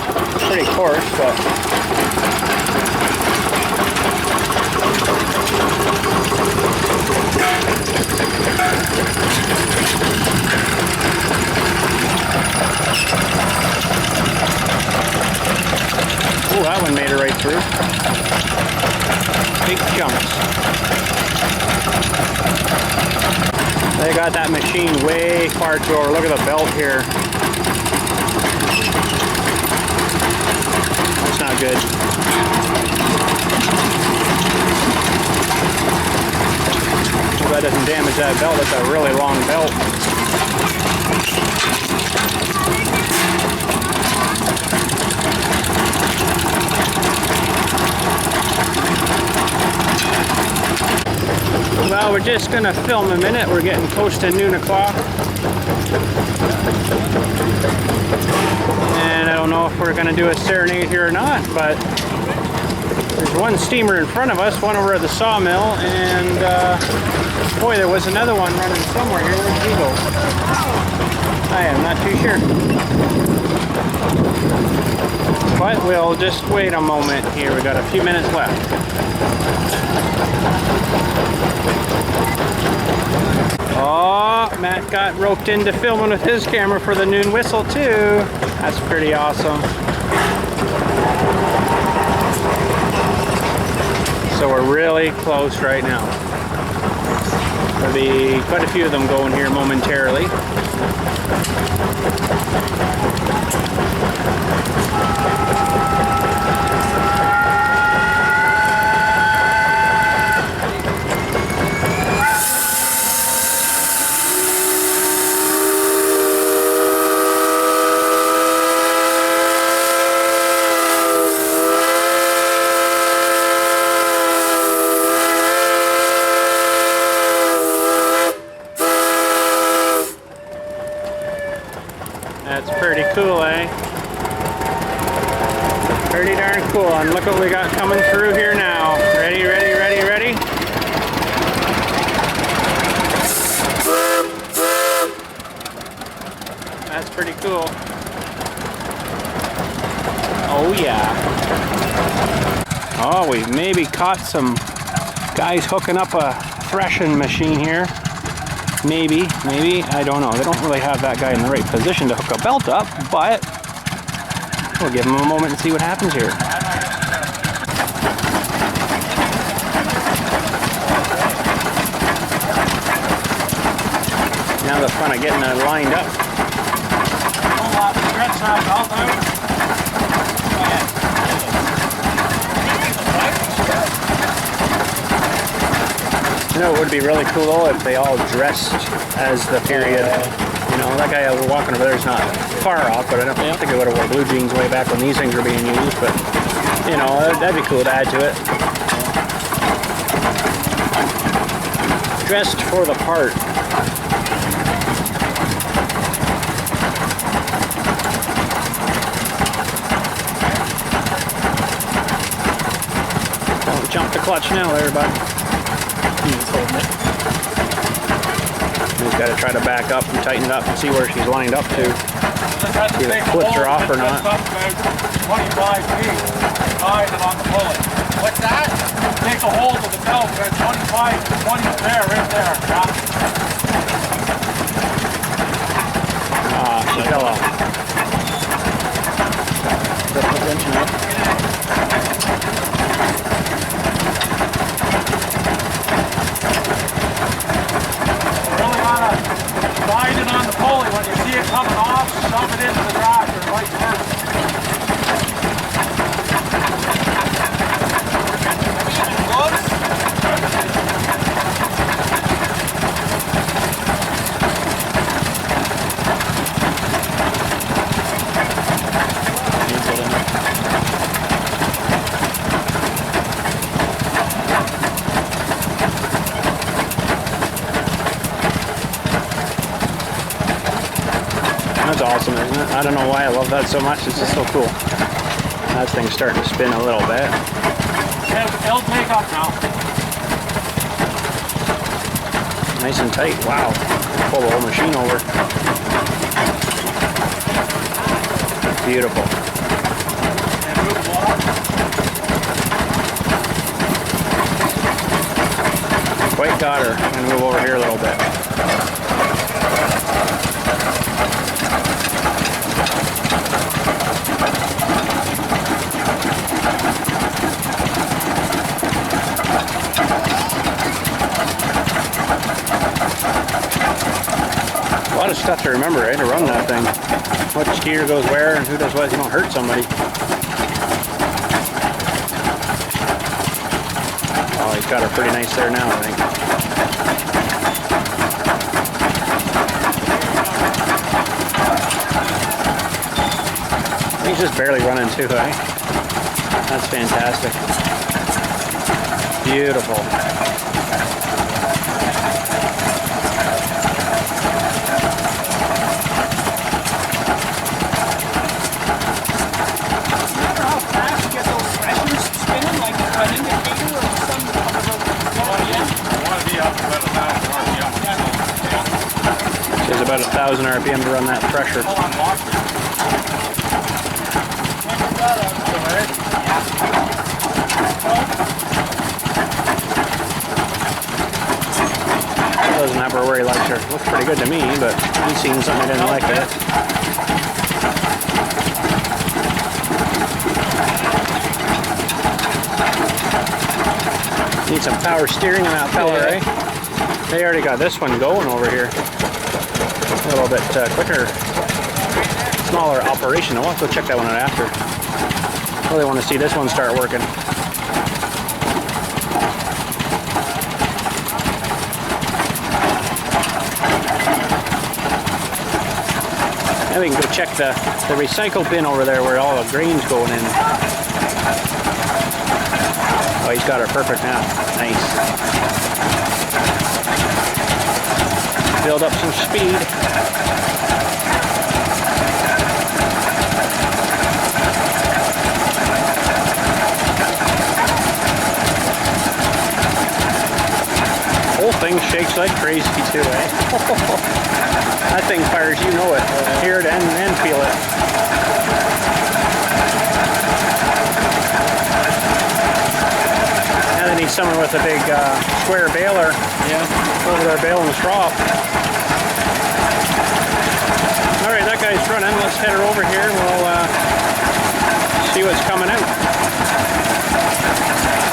Pretty coarse, but oh, that one made it right through. Big chunks. They got that machine way far to over. Look at the belt here. That's not good. Hope that doesn't damage that belt. It's a really long belt. Well, we're just going to film a minute. We're getting close to noon o'clock. And I don't know if we're going to do a serenade here or not, but there's one steamer in front of us, one over at the sawmill, and boy, there was another one running somewhere here. Where did he go? I am not too sure. But we'll just wait a moment here. We got a few minutes left. Oh, Matt got roped into filming with his camera for the noon whistle too. That's pretty awesome. So we're really close right now. There'll be quite a few of them going here momentarily. That's pretty cool, eh? Pretty darn cool. And look what we got coming through here now. Ready, ready, ready, ready? That's pretty cool. Oh yeah. Oh, we've maybe caught some guys hooking up a threshing machine here. Maybe, I don't know. They don't really have that guy in the right position to hook a belt up, but we'll give him a moment and see what happens here. Now the fun of getting it lined up. You know, it would be really cool though if they all dressed as the period. You know, that guy walking over there is not far off, but I don't think I would have wore blue jeans way back when these things were being used. But you know, that'd be cool to add to it. Dressed for the part. Don't jump the clutch now, everybody. He's got to try to back up and tighten it up and see where she's lined up to. See if it flips her off or not. 25 feet high and on the pulley. What's that? Take a hold of the belt at 25 to 20 there, right there. She fell off. Slide it on the pulley. When you see it coming off, shove it into the drive or vice versa. That's awesome, isn't it? I don't know why I love that so much. It's just so cool. That thing's starting to spin a little bit. It'll take up now. Nice and tight. Wow. Pull the whole machine over. Beautiful. Quite got her. I'm going to move over here a little bit. A lot of stuff to remember, right, to run that thing. What gear goes where and who does what, you don't hurt somebody. Oh, he's got her pretty nice there now, I think. He's just barely running too, eh? That's fantastic. Beautiful. There's about 1,000 RPM to run that thresher. Doesn't have her where he likes her. Looks pretty good to me, but he's seen something I didn't like it. Need some power steering on that fella, eh? They already got this one going over here. A little bit quicker, smaller operation. I'll also check that one out after. Really want to see this one start working. Now we can go check the recycle bin over there where all the grain's going in. Oh, he's got it perfect now. Nice. Build up some speed. Whole thing shakes like crazy too, eh? That thing fires, you know it. Hear it and feel it. Now they need someone with a big square baler. Yeah, over there baling the straw. Alright, that guy's running. Let's head her over here and we'll see what's coming out.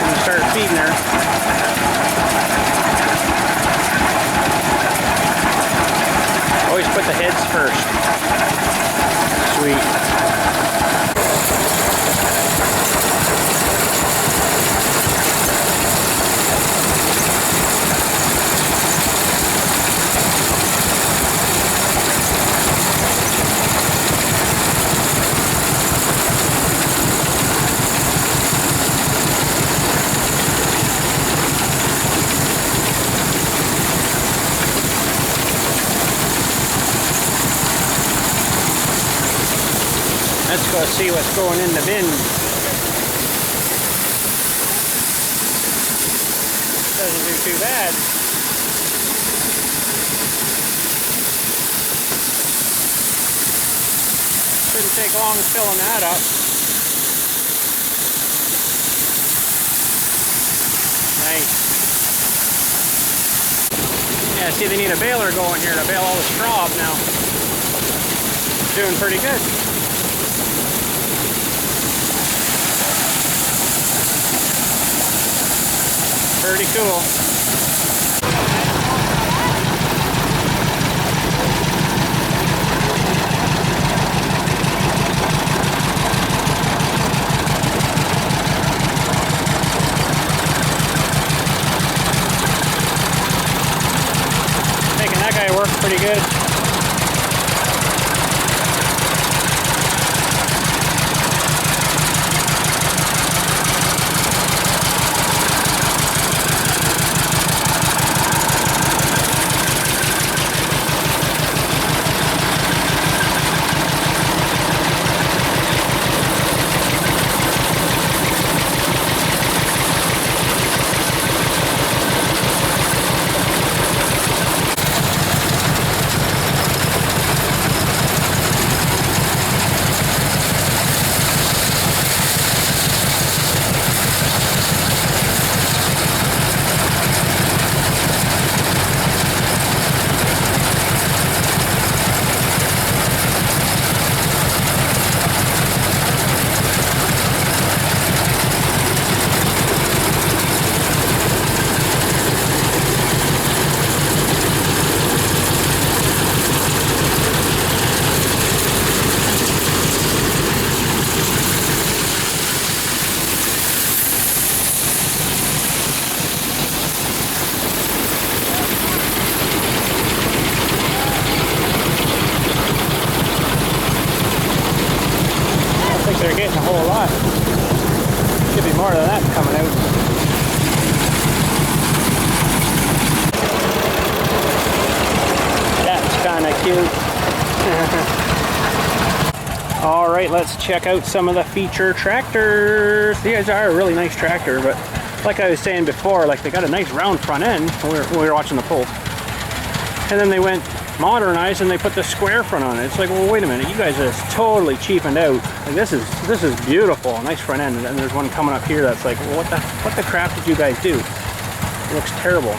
And start feeding her. Always put the heads first. Sweet. Let's go see what's going in the bin. Doesn't do too bad. Shouldn't take long filling that up. Nice. Yeah, see, they need a baler going here to bale all the straw up now. Doing pretty good. Pretty cool. Making that guy work pretty good. They're getting a whole lot. Should be more of that coming out. That's kind of cute. Alright, let's check out some of the feature tractors. These are a really nice tractor, but like I was saying before, like they got a nice round front end when we were watching the pull. And then they went modernized and they put the square front on it. It's like, well, wait a minute, you guys are totally cheapened out. Like this is beautiful, nice front end. And there's one coming up here that's like, well, what the crap did you guys do? It looks terrible.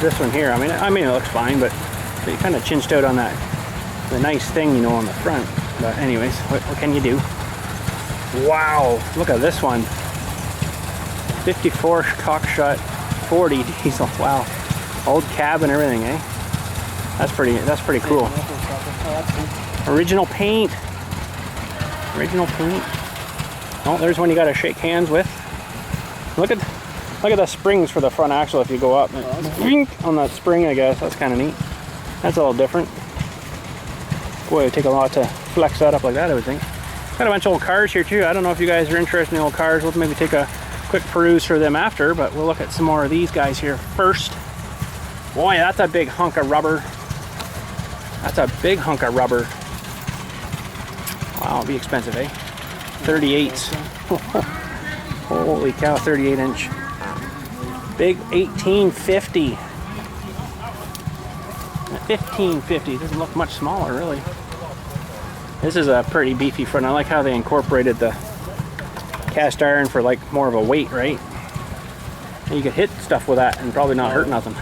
This one here, I mean it looks fine, but it kind of cinched out on the nice thing, you know, on the front. But anyways, what can you do? Wow, look at this one. 54 cockshot 40 diesel. Wow. Old cab and everything, eh? That's pretty cool. Original paint. Original paint. Oh, there's one you gotta shake hands with. Look at the springs for the front axle if you go up. On that spring, I guess. That's kind of neat. That's a little different. Boy, it would take a lot to flex that up like that, I would think. Got a bunch of old cars here too. I don't know if you guys are interested in old cars. We'll maybe take a quick peruse for them after, but we'll look at some more of these guys here first. Boy, that's a big hunk of rubber. That's a big hunk of rubber. Wow, it'll be expensive, eh? 38s. Holy cow, 38 inch. Big 1850. 1550. Doesn't look much smaller, really. This is a pretty beefy front. I like how they incorporated the cast iron for like more of a weight, right? And you could hit stuff with that and probably not hurt nothing.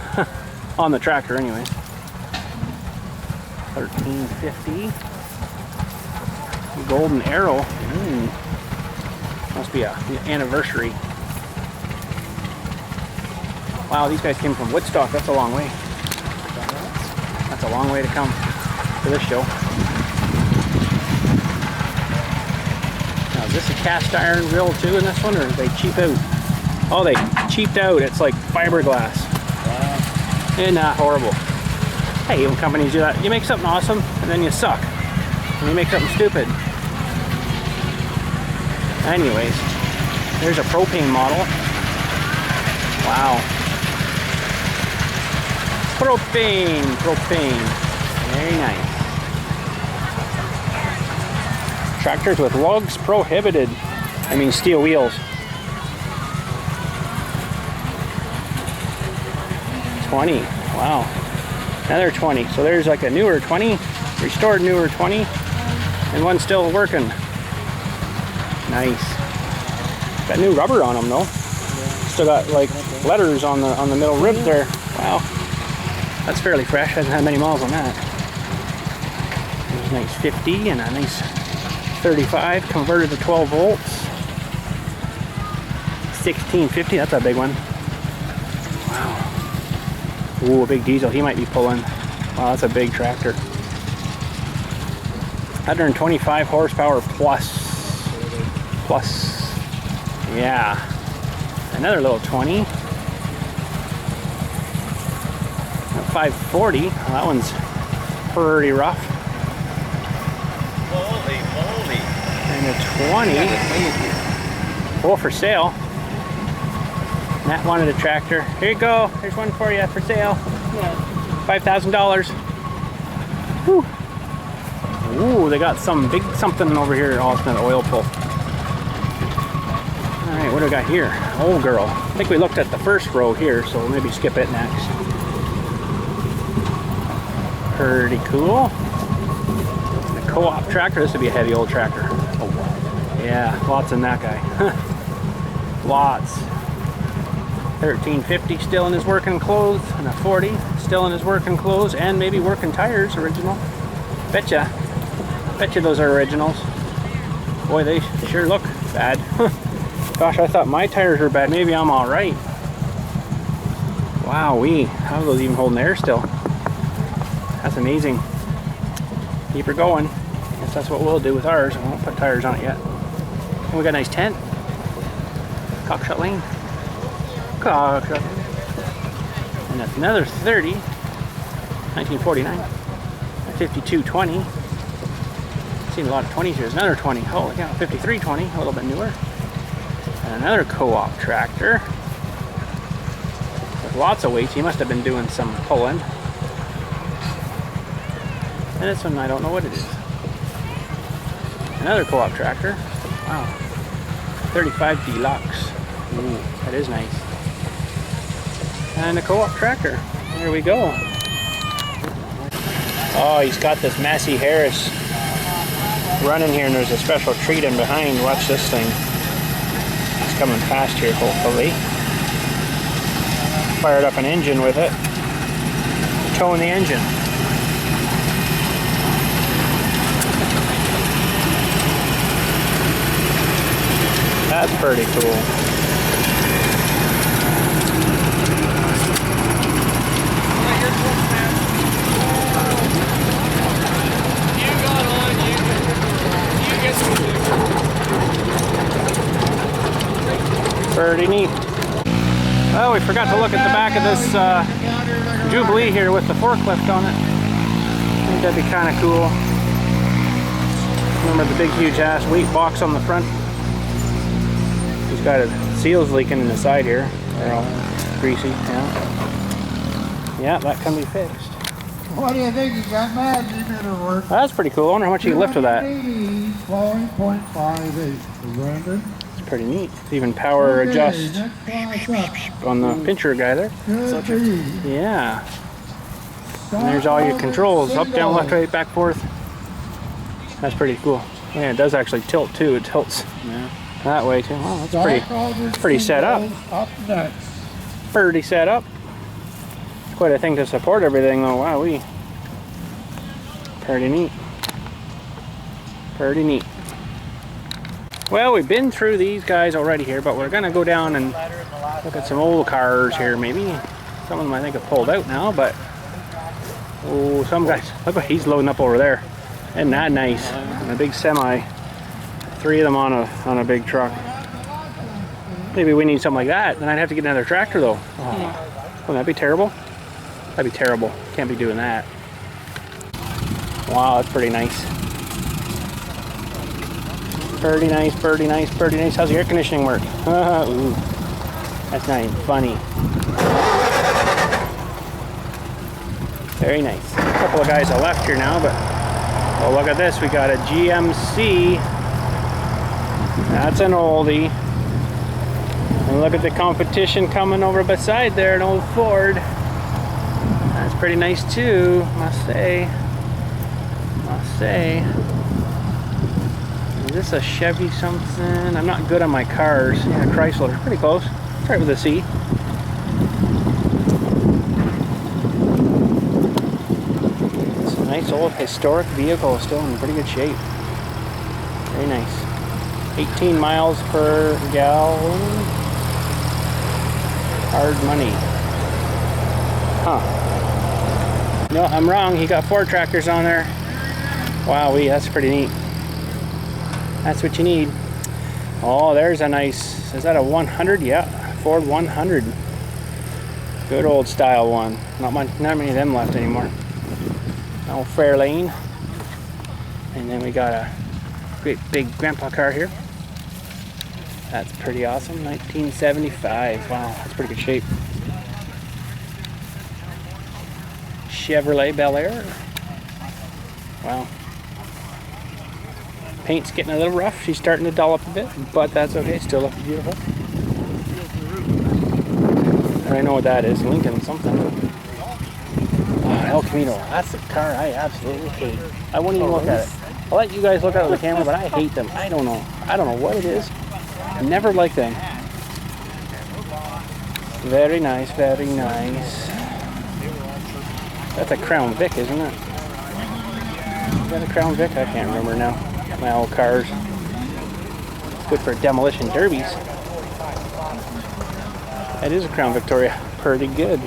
On the tractor anyway. 1350. Golden arrow. Must be an anniversary. Wow, these guys came from Woodstock. That's a long way. That's a long way to come to this show. Now, is this a cast iron reel too in this one, or did they cheap out? Oh, they cheaped out. It's like fiberglass. Isn't that horrible? Hey, even companies do that. You make something awesome, and then you suck. And you make something stupid. Anyways, there's a propane model. Wow. Propane. Very nice. Tractors with lugs prohibited. I mean steel wheels. 20. Wow. Another 20. So there's like a newer 20, restored newer 20, and one still working. Nice. Got new rubber on them though. Still got like letters on the middle rib there. Wow. That's fairly fresh. Hasn't had many miles on that. There's a nice 50 and a nice 35 converted to 12 volts. 1650. That's a big one. Wow. Ooh, a big diesel. He might be pulling. Wow, that's a big tractor. 125 horsepower plus. Yeah. Another little 20. 540. Well, that one's pretty rough. Holy moly. And a 20. Oh, for sale. Matt wanted a tractor. Here you go. Here's one for you for sale. $5,000. Whew. Ooh, they got some big something over here. Oh, it's another oil pull. Alright, what do we got here? Old girl. I think we looked at the first row here, so we'll maybe skip it next. Pretty cool. The co-op tractor. This would be a heavy old tractor. Oh, wow. Yeah, lots in that guy. Lots. 1350 still in his working clothes, and a 40 still in his working clothes, and maybe working tires, original. Betcha those are originals. Boy, they sure look bad. Gosh, I thought my tires were bad. Maybe I'm all right. Wowee, how are those even holding air still? That's amazing. Keep her going. Guess that's what we'll do with ours. I won't put tires on it yet. And we got a nice tent. Cockshut lane. Cockshut. And that's another 30. 1949. 5220. Seen a lot of 20s here. There's another 20. Oh, yeah, 5320. A little bit newer. And another co-op tractor. With lots of weights. He must have been doing some pulling. And this one, I don't know what it is. Another co-op tractor. Wow. 35 Deluxe. Ooh, that is nice. And a co-op tractor. There we go. Oh, he's got this Massey Harris running here, and there's a special treat in behind. Watch this thing. It's coming past here, hopefully. Fired up an engine with it. Towing the engine. That's pretty cool. we forgot to look at the back of this Jubilee here with the forklift on it. I think that'd be kind of cool. Remember the big huge ass weight box on the front? He's got a seals leaking in the side here. They're all greasy. Yeah, that can be fixed. What do you think? You got mad? You better work. That's pretty cool. I wonder how much you can lift with that. Flowing 0.58. Brandon. It's pretty neat. It's even power adjust on the pincher guy there. Yeah. And there's all your controls. Up, down, left, right, back, forth. That's pretty cool. Yeah, it does actually tilt too. It tilts that way too. Well, that's pretty set up. Pretty set up. It's quite a thing to support everything though. Wowee. Pretty neat. Pretty neat. Well, we've been through these guys already here, but we're gonna go down and look at some old cars here. Maybe some of them I think have pulled out now, but oh, some guys. Look what he's loading up over there. Isn't that nice? And a big semi. 3 of them on a big truck. Maybe we need something like that. Then I'd have to get another tractor though. Oh, wouldn't that be terrible? That'd be terrible. Can't be doing that. Wow, that's pretty nice. Pretty nice, pretty nice, pretty nice. How's the air conditioning work? Ooh, that's not even funny. Very nice. A couple of guys are left here now, but oh, look at this. We got a GMC. That's an oldie. And look at the competition coming over beside there, an old Ford. That's pretty nice too, must say. Must say. Is this a Chevy something? I'm not good on my cars. Yeah, Chrysler. Pretty close. It's right with a C. It's a nice old historic vehicle, still in pretty good shape. Very nice. 18 miles per gallon. Hard money. Huh. No, I'm wrong. He got 4 tractors on there. Wowee, that's pretty neat. That's what you need. Oh, there's a nice, is that a 100? Yeah, Ford 100. Good old style one. Not many of them left anymore. Old Fairlane. And then we got a great big grandpa car here. That's pretty awesome. 1975. Wow, that's pretty good shape. Chevrolet Bel Air. Wow. Paint's getting a little rough. She's starting to dull up a bit, but that's okay. Still looks beautiful. I know what that is. Lincoln something. Oh, El Camino. That's the car I absolutely hate. I won't even look at it. I'll let you guys look at it on the camera, but I hate them. I don't know. I don't know what it is. I never liked them. Very nice, very nice. That's a Crown Vic, isn't it? Is that a Crown Vic? I can't remember now. My old cars. It's good for demolition derbies. That is a Crown Victoria. Pretty good.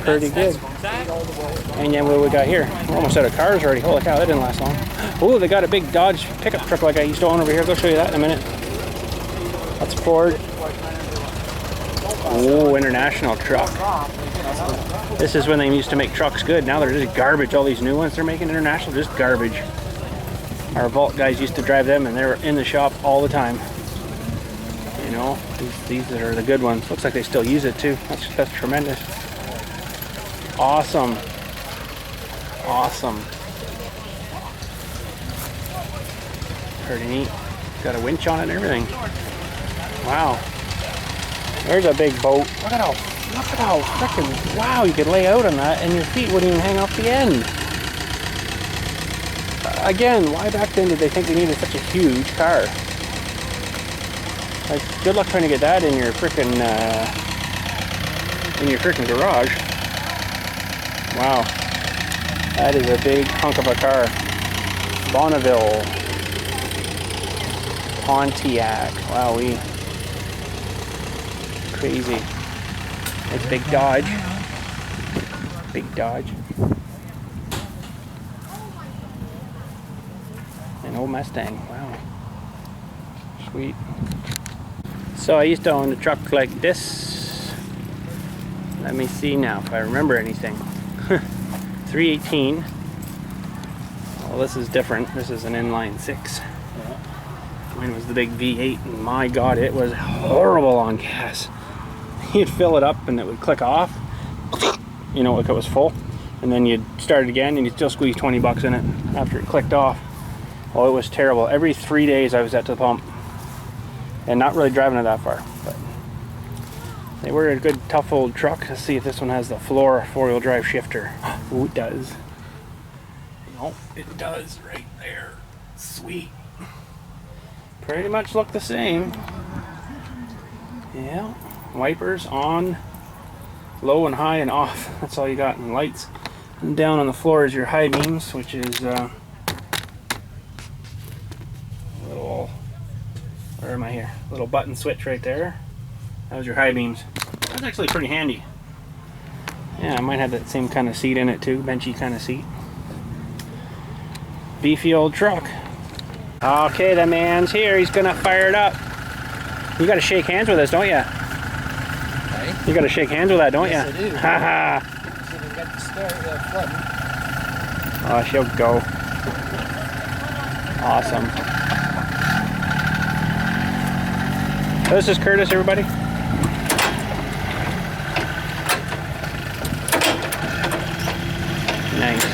Pretty good. And then what we got here? We're almost out of cars already. Holy cow, that didn't last long. Oh, they got a big Dodge pickup truck like I used to own over here. I'll show you that in a minute. That's Ford. Oh, international truck. This is when they used to make trucks good. Now they're just garbage. All these new ones they're making international, just garbage. Our Vault guys used to drive them and they were in the shop all the time. You know, these are the good ones. Looks like they still use it too. That's tremendous. Awesome. Awesome. Pretty neat. Got a winch on it and everything. Wow. There's a big boat. Look at how frickin', wow, you could lay out on that and your feet wouldn't even hang off the end. Again, why back then did they think they needed such a huge car? Like, good luck trying to get that in your frickin' garage. Wow. That is a big hunk of a car. Bonneville. Pontiac. Wowee. Crazy. It's big Dodge. Big Dodge. An old Mustang. Wow. Sweet. So I used to own a truck like this. Let me see now if I remember anything. 318. Well, this is different. This is an inline 6. Mine was the big V8, and my God, it was horrible on gas. You'd fill it up and it would click off, you know, like it was full, and then you'd start it again and you'd still squeeze 20 bucks in it after it clicked off. Oh, it was terrible. Every 3 days I was at the pump, and not really driving it that far, but they were a good tough old truck. Let's see if this one has the floor 4-wheel drive shifter. Oh, it does. Oh, it does right there. Sweet. Pretty much look the same. Yeah. Wipers on, low and high and off. That's all you got. And lights. And down on the floor is your high beams, which is little, where am I here? Little button switch right there. That was your high beams. That's actually pretty handy. Yeah, I might have that same kind of seat in it too, benchy kind of seat. Beefy old truck. Okay, the man's here. He's gonna fire it up. You gotta shake hands with us, don't you? You gotta shake hands with that, don't Yes, you? I do. Haha. So we got the start flooding. Oh, she'll go. Awesome. So this is Curtis, everybody. Nice.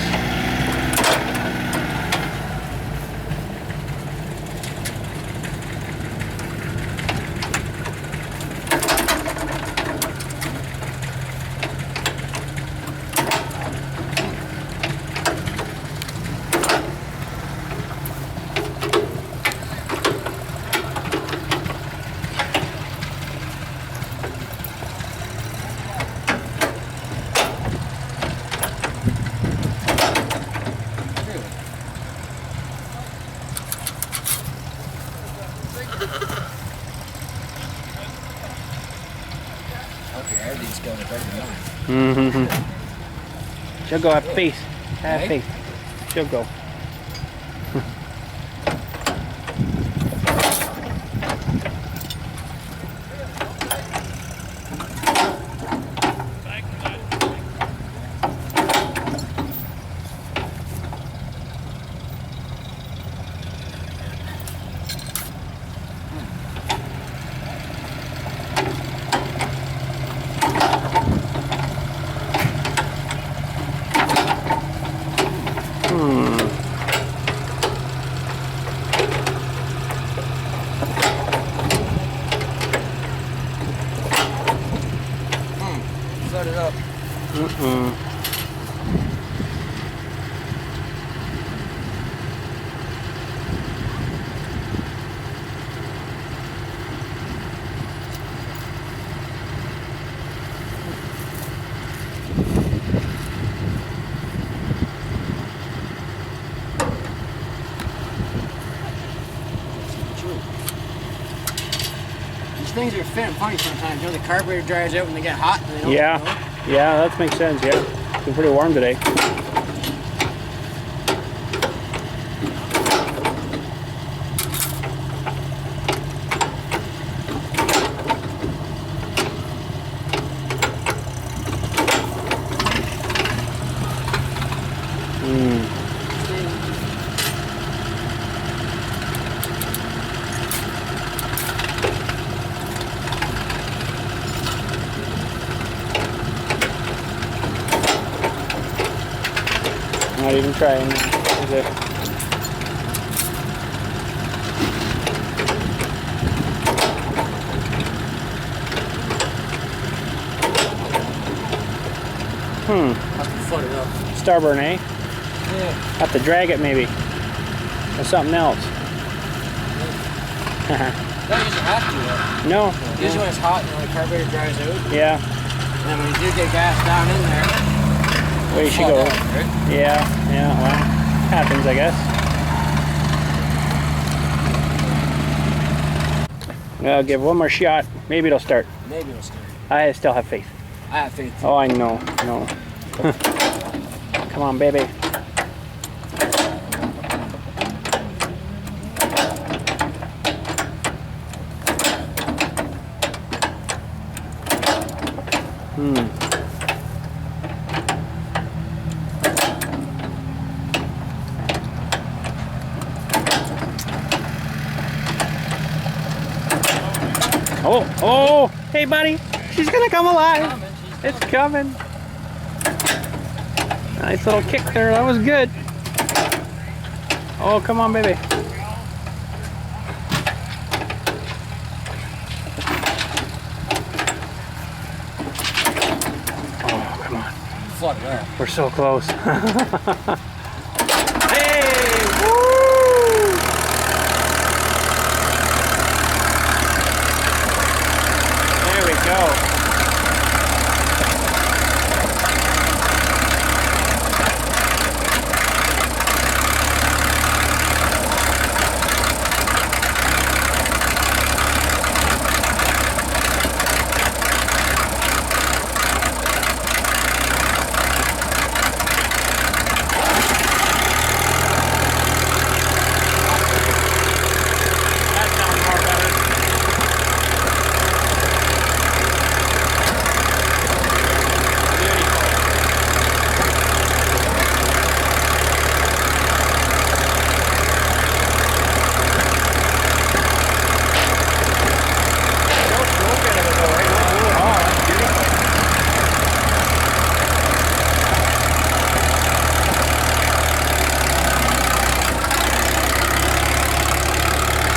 Okay, everything's going better than mine. Mm-hmm. She'll go. Have faith. Have faith. She'll go. Flood it up. These things are funny sometimes. You know, the carburetor dries out when they get hot. And they don't, Yeah. you know? Yeah, that makes sense. Yeah. It's been pretty warm today. Not even trying, is it? Have to flood it up. Starburn, eh? Yeah. Have to drag it maybe. Or something else. Don't usually have to though. No. Usually when it's hot, you know, the carburetor dries out. Yeah. And then when you do get gas down in there, Way she flood goes. out, right? Yeah, well, happens, I guess. I'll give one more shot. Maybe it'll start. Maybe it'll start. I still have faith. I have faith. Oh, I know. No. Come on, baby. Oh, hey buddy, she's gonna come alive. It's coming. Nice little kick there, that was good. Oh, come on, baby. Oh, come on. Flooded there. We're so close. Hey! Woo! There we go.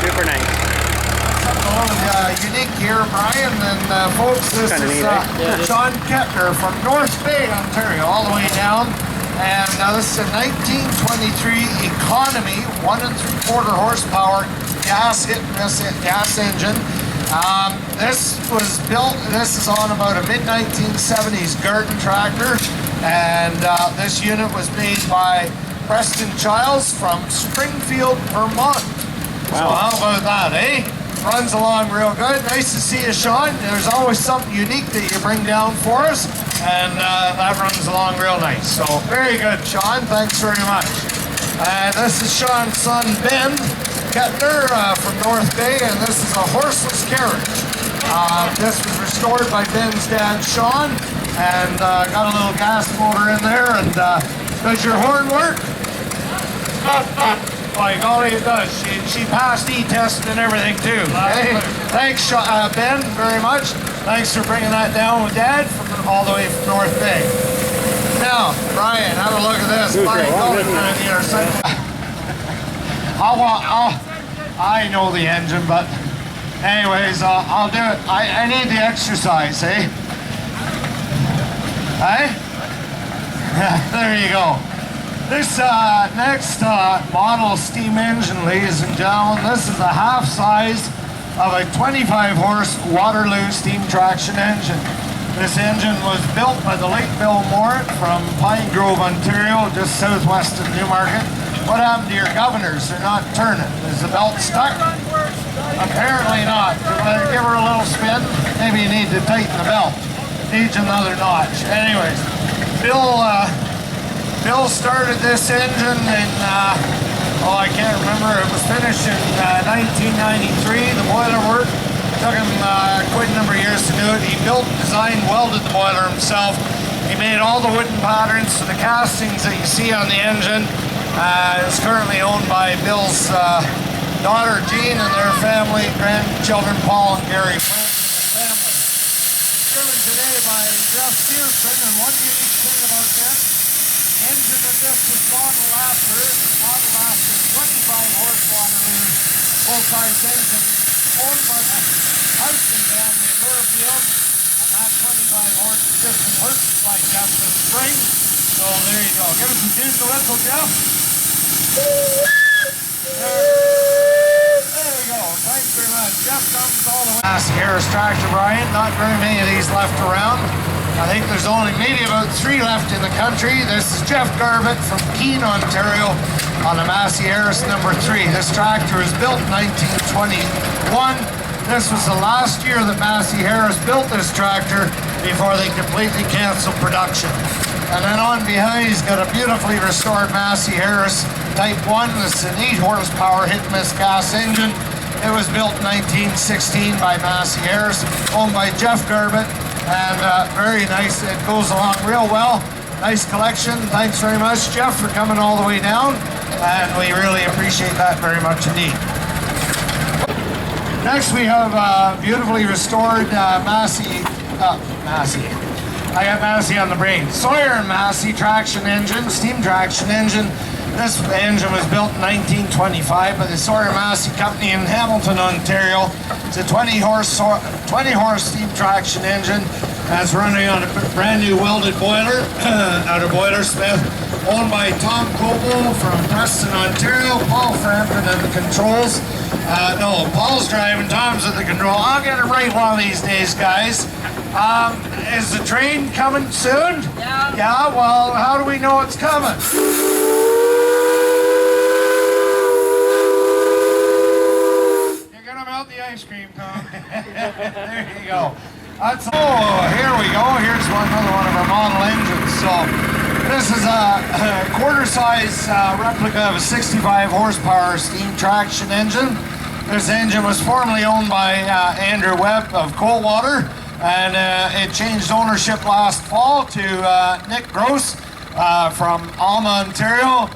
Super nice. Unique here, Brian, and folks, this Kinda is neat, eh? Sean Kettner from North Bay, Ontario, all the way down. And this is a 1923 economy, 1 3/4 horsepower gas engine. This was built, this is on about a mid-1970s garden tractor, and this unit was made by Preston Childs from Springfield, Vermont. So how about that, eh? Runs along real good. Nice to see you, Sean. There's always something unique that you bring down for us, and that runs along real nice. So very good, Sean. Thanks very much. This is Sean's son, Ben Kettner from North Bay, and this is a horseless carriage. This was restored by Ben's dad, Sean, and got a little gas motor in there. And does your horn work? By golly, it does. She passed E-test and everything too. Hey, thanks, Ben, very much. Thanks for bringing that down with Dad from all the way from North Bay. Now, Brian, have a look at this. By golly, I know the engine, but anyways, I'll do it. I need the exercise, eh? Hey? There you go. This next model steam engine, ladies and gentlemen, this is a half size of a 25 horse Waterloo steam traction engine. This engine was built by the late Bill Mort from Pine Grove, Ontario, just southwest of Newmarket. What happened to your governors? They're not turning. Is the belt stuck? Apparently not. Give her a little spin. Maybe you need to tighten the belt. Needs another notch. Anyways, Bill started this engine in, I can't remember, it was finished in 1993, the boiler work. Took him quite a number of years to do it. He built, designed, welded the boiler himself. He made all the wooden patterns for the castings that you see on the engine. It's currently owned by Bill's daughter, Jean, and their family, grandchildren, Paul and Gary. Driven today by Jeff Pearson, and one unique thing about this, the engine that this was modeled after is modeled after 25 horse Waterloo full-size engine owned by the Hudson family in Burfield, and that 25 horse is just been purchased by Jeff this spring. So there you go. Give us some juice to whistle, Jeff. There we go. Thanks very much. Jeff comes all the way. Massey Harris tractor, Brian. Not very many of these left around. I think there's only maybe about 3 left in the country. This is Jeff Garbutt from Keene, Ontario on a Massey Harris number 3. This tractor was built in 1921. This was the last year that Massey Harris built this tractor before they completely canceled production. And then on behind, he's got a beautifully restored Massey Harris Type 1. This is an 8 horsepower hit-and-miss gas engine. It was built in 1916 by Massey Harris, owned by Jeff Garbutt, and very nice. It goes along real well. Nice collection. Thanks very much, Jeff, for coming all the way down, and we really appreciate that very much indeed. Next we have beautifully restored Massey. I got Massey on the brain. Sawyer Massey traction engine, steam traction engine. This engine was built in 1925 by the Sawyer Massey Company in Hamilton, Ontario. It's a 20 horse steam traction engine that's running on a brand new welded boiler out of Boilersmith, owned by Tom Coble from Preston, Ontario. Paul Frampton at the controls. No, Paul's driving, Tom's at the control. I'll get it right one of these days, guys. Is the train coming soon? Yeah. Yeah, well, how do we know it's coming? You're gonna melt the ice cream, Tom. There you go. Here we go. Here's another one of our model engines. So this is a quarter-size replica of a 65 horsepower steam traction engine. This engine was formerly owned by Andrew Webb of Coldwater, and it changed ownership last fall to Nick Gross from Alma, Ontario.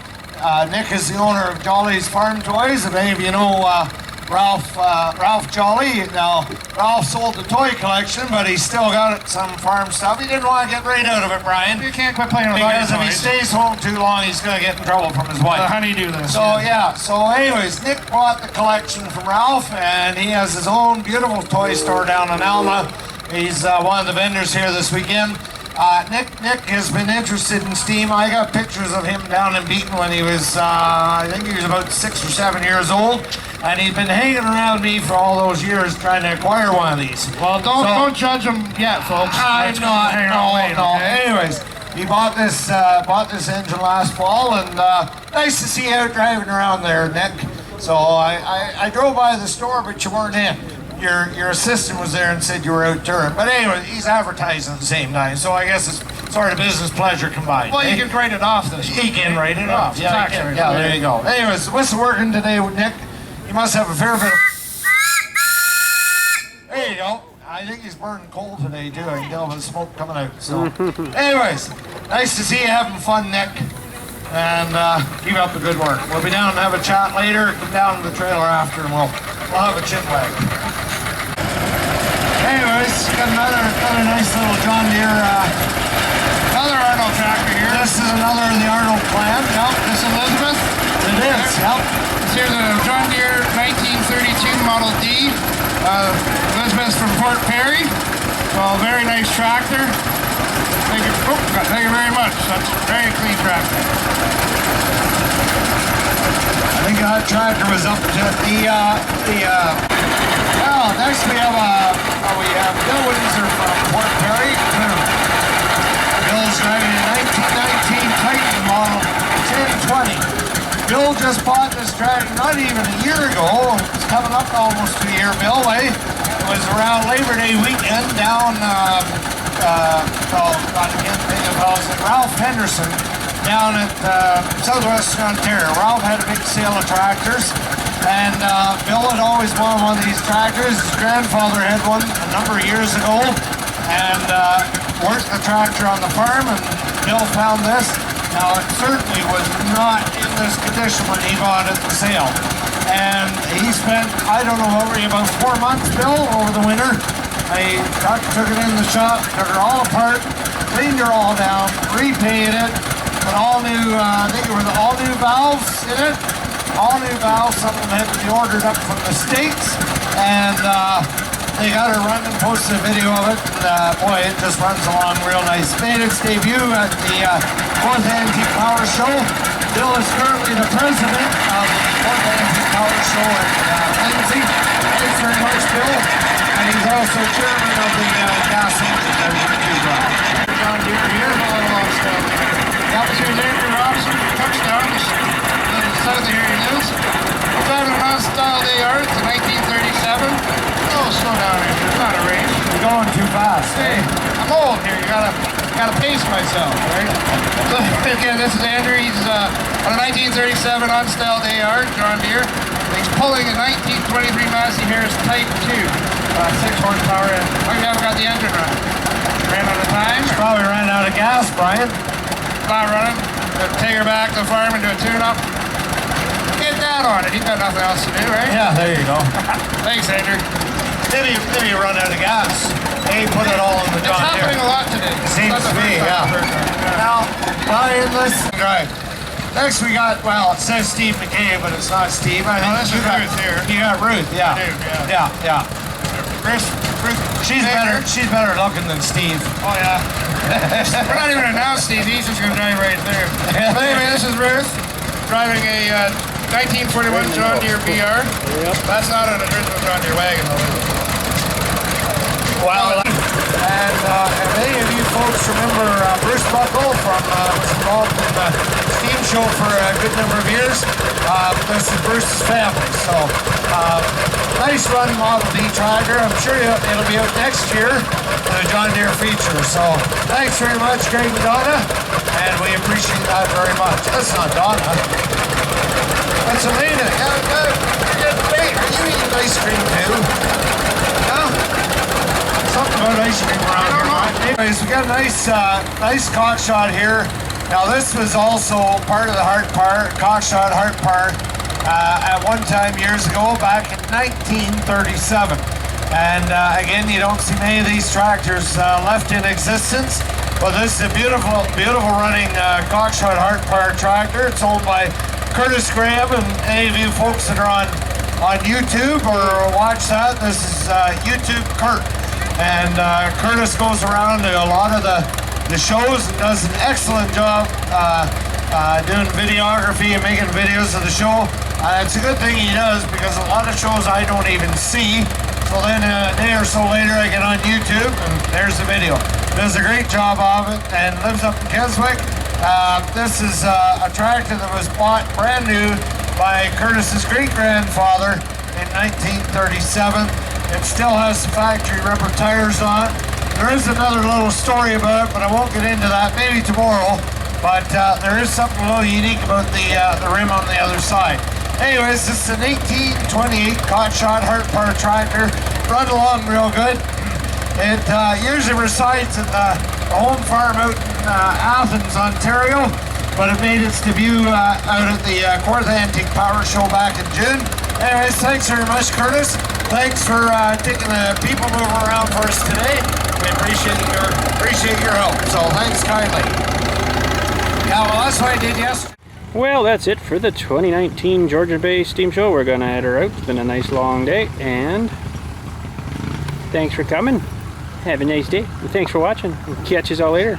Nick is the owner of Jolly's Farm Toys. If any of you know Ralph Jolly. Now, Ralph sold the toy collection, but he's still got some farm stuff. He didn't want to get right out of it, Brian. You can't quit playing with because if toys. he stays home too long, he's going to get in trouble from his wife. The honey-do this. So, yeah. So, anyways, Nick bought the collection from Ralph, and he has his own beautiful toy store down in Alma. He's one of the vendors here this weekend. Nick has been interested in steam. I got pictures of him down in Beaton when he was, I think he was about 6 or 7 years old. And he's been hanging around me for all those years trying to acquire one of these. Well, don't judge him yet, folks. I'm not. No. Anyways, he bought this engine last fall, and nice to see you out driving around there, Nick. So I drove by the store, but you weren't in. Your assistant was there and said you were out touring. But anyway, he's advertising at the same time, so I guess it's sort of business pleasure combined. Well, you can write it off this week. He can write it off. Yeah, yeah, there you go. Anyways, the whistle working today with Nick. He must have a fair bit of... There you go. I think he's burning coal today, too. I can tell by the smoke coming out. So, anyways, nice to see you having fun, Nick. And keep up the good work. We'll be down and have a chat later. Come down to the trailer after, and we'll have a chin wag. Anyways, got another nice little John Deere, Another Arnold tractor here. This is another of the Arnold clan. Yep. This Elizabeth. It is. Yep. Here's a John Deere 1932 Model D. Elizabeth's from Port Perry. So very nice tractor. Thank you very much. That's a very clean tractor. I think that tractor was up to well, next we have Bill Windsor from Port Perry. Bill's driving a 1919 Titan Model 1020. Bill just bought this tractor not even a year ago. It's coming up almost to a year, Bill. It was around Labor Day weekend down, I can't think of how it's Ralph Henderson down at southwestern Ontario. Ralph had a big sale of tractors, and Bill had always wanted one of these tractors. His grandfather had one a number of years ago, and worked the tractor on the farm, and Bill found this. Now, it certainly was not in this condition when he bought it at the sale. And he spent, I don't know, about 4 months, Bill, over the winter. I took it in the shop, took her all apart, cleaned her all down, repainted it, put all new, I think it was all new valves in it. All new valves, some of them had to be ordered up from the States. And they got her running, posted a video of it, and boy, it just runs along real nice. Made its debut at the 4th Antique Power Show. Bill is currently the president of the 4th Antique Power Show at Lindsay. Thanks very much, Bill. And he's also chairman of the gas engine that John Deere here. That was your Andrew Robson touchdown. South of here he lives. We found him on Style Day Yard in 1937. Oh, slow down, Andrew. It's not a race. You're going too fast. Hey, I'm old here. You gotta pace myself, right? So, again, this is Andrew. He's on a 1937 on Style Day Yard, John Deere. He's pulling a 1923 Massey Harris Type 2, 6 horsepower. Oh, you haven't got the engine running. Ran out of time. Probably ran out of gas, Brian. Not running. Take her back to the farm and do a tune-up. Get that Brad on it. He got nothing else to do, right? Yeah, there you go. Thanks, Andrew. Maybe you run out of gas. Hey, put it all in the It's John happening Deere. a lot today. Seems That's to the be, first time yeah. I've heard that. Now, Brian, listen, drive. Next we got, well, it says Steve McKay, but it's not Steve. I think this is Ruth here. You got Ruth, yeah. I do, yeah. Ruth, She's better looking than Steve. oh yeah. We're not even announced Steve. He's just going to drive right there. But anyway, this is Ruth driving a 1941 John Deere BR. Yep. That's not an original John Deere wagon, though, is it? Wow. And many of you folks remember Bruce Buckle from was involved in the steam show for a good number of years. This is Bruce's family. So nice run Model D tractor. I'm sure it'll be out next year for the John Deere feature. So thanks very much, Greg and Donna, and we appreciate that very much. That's not Donna. That's Elena. You're getting late. Are you eating ice cream too? No? Something about ice cream around here, right? Anyways, we got a nice cockshot here. Now this was also part of the cockshot heart part at one time years ago, back in 1937. And again, you don't see many of these tractors left in existence. But this is a beautiful running cockshot heart part tractor. It's owned by Curtis Graham, and any of you folks that are on YouTube or watch that, this is YouTube Kurt. And Curtis goes around to a lot of the shows and does an excellent job doing videography and making videos of the show. It's a good thing he does, because a lot of shows I don't even see. So then a day or so later I get on YouTube and there's the video. Does a great job of it and lives up in Keswick. This is a tractor that was bought brand new by Curtis's great-grandfather in 1937. It still has the factory rubber tires on it. There is another little story about it, but I won't get into that, maybe tomorrow. But there is something a little unique about the rim on the other side. Anyways, this is an 1828 cockshot heart part tractor. Run along real good. It usually resides at the home farm out in Athens, Ontario, but it made its debut out at the Kawartha Antique Power Show back in June. Anyways, thanks very much, Curtis. Thanks for taking the people mover around for us today. We appreciate your help. So thanks kindly. Yeah, well, that's what I did yesterday. Well, that's it for the 2019 Georgian Bay Steam Show. We're gonna head her out. It's been a nice long day, and thanks for coming. Have a nice day. And thanks for watching. We'll catch you all later.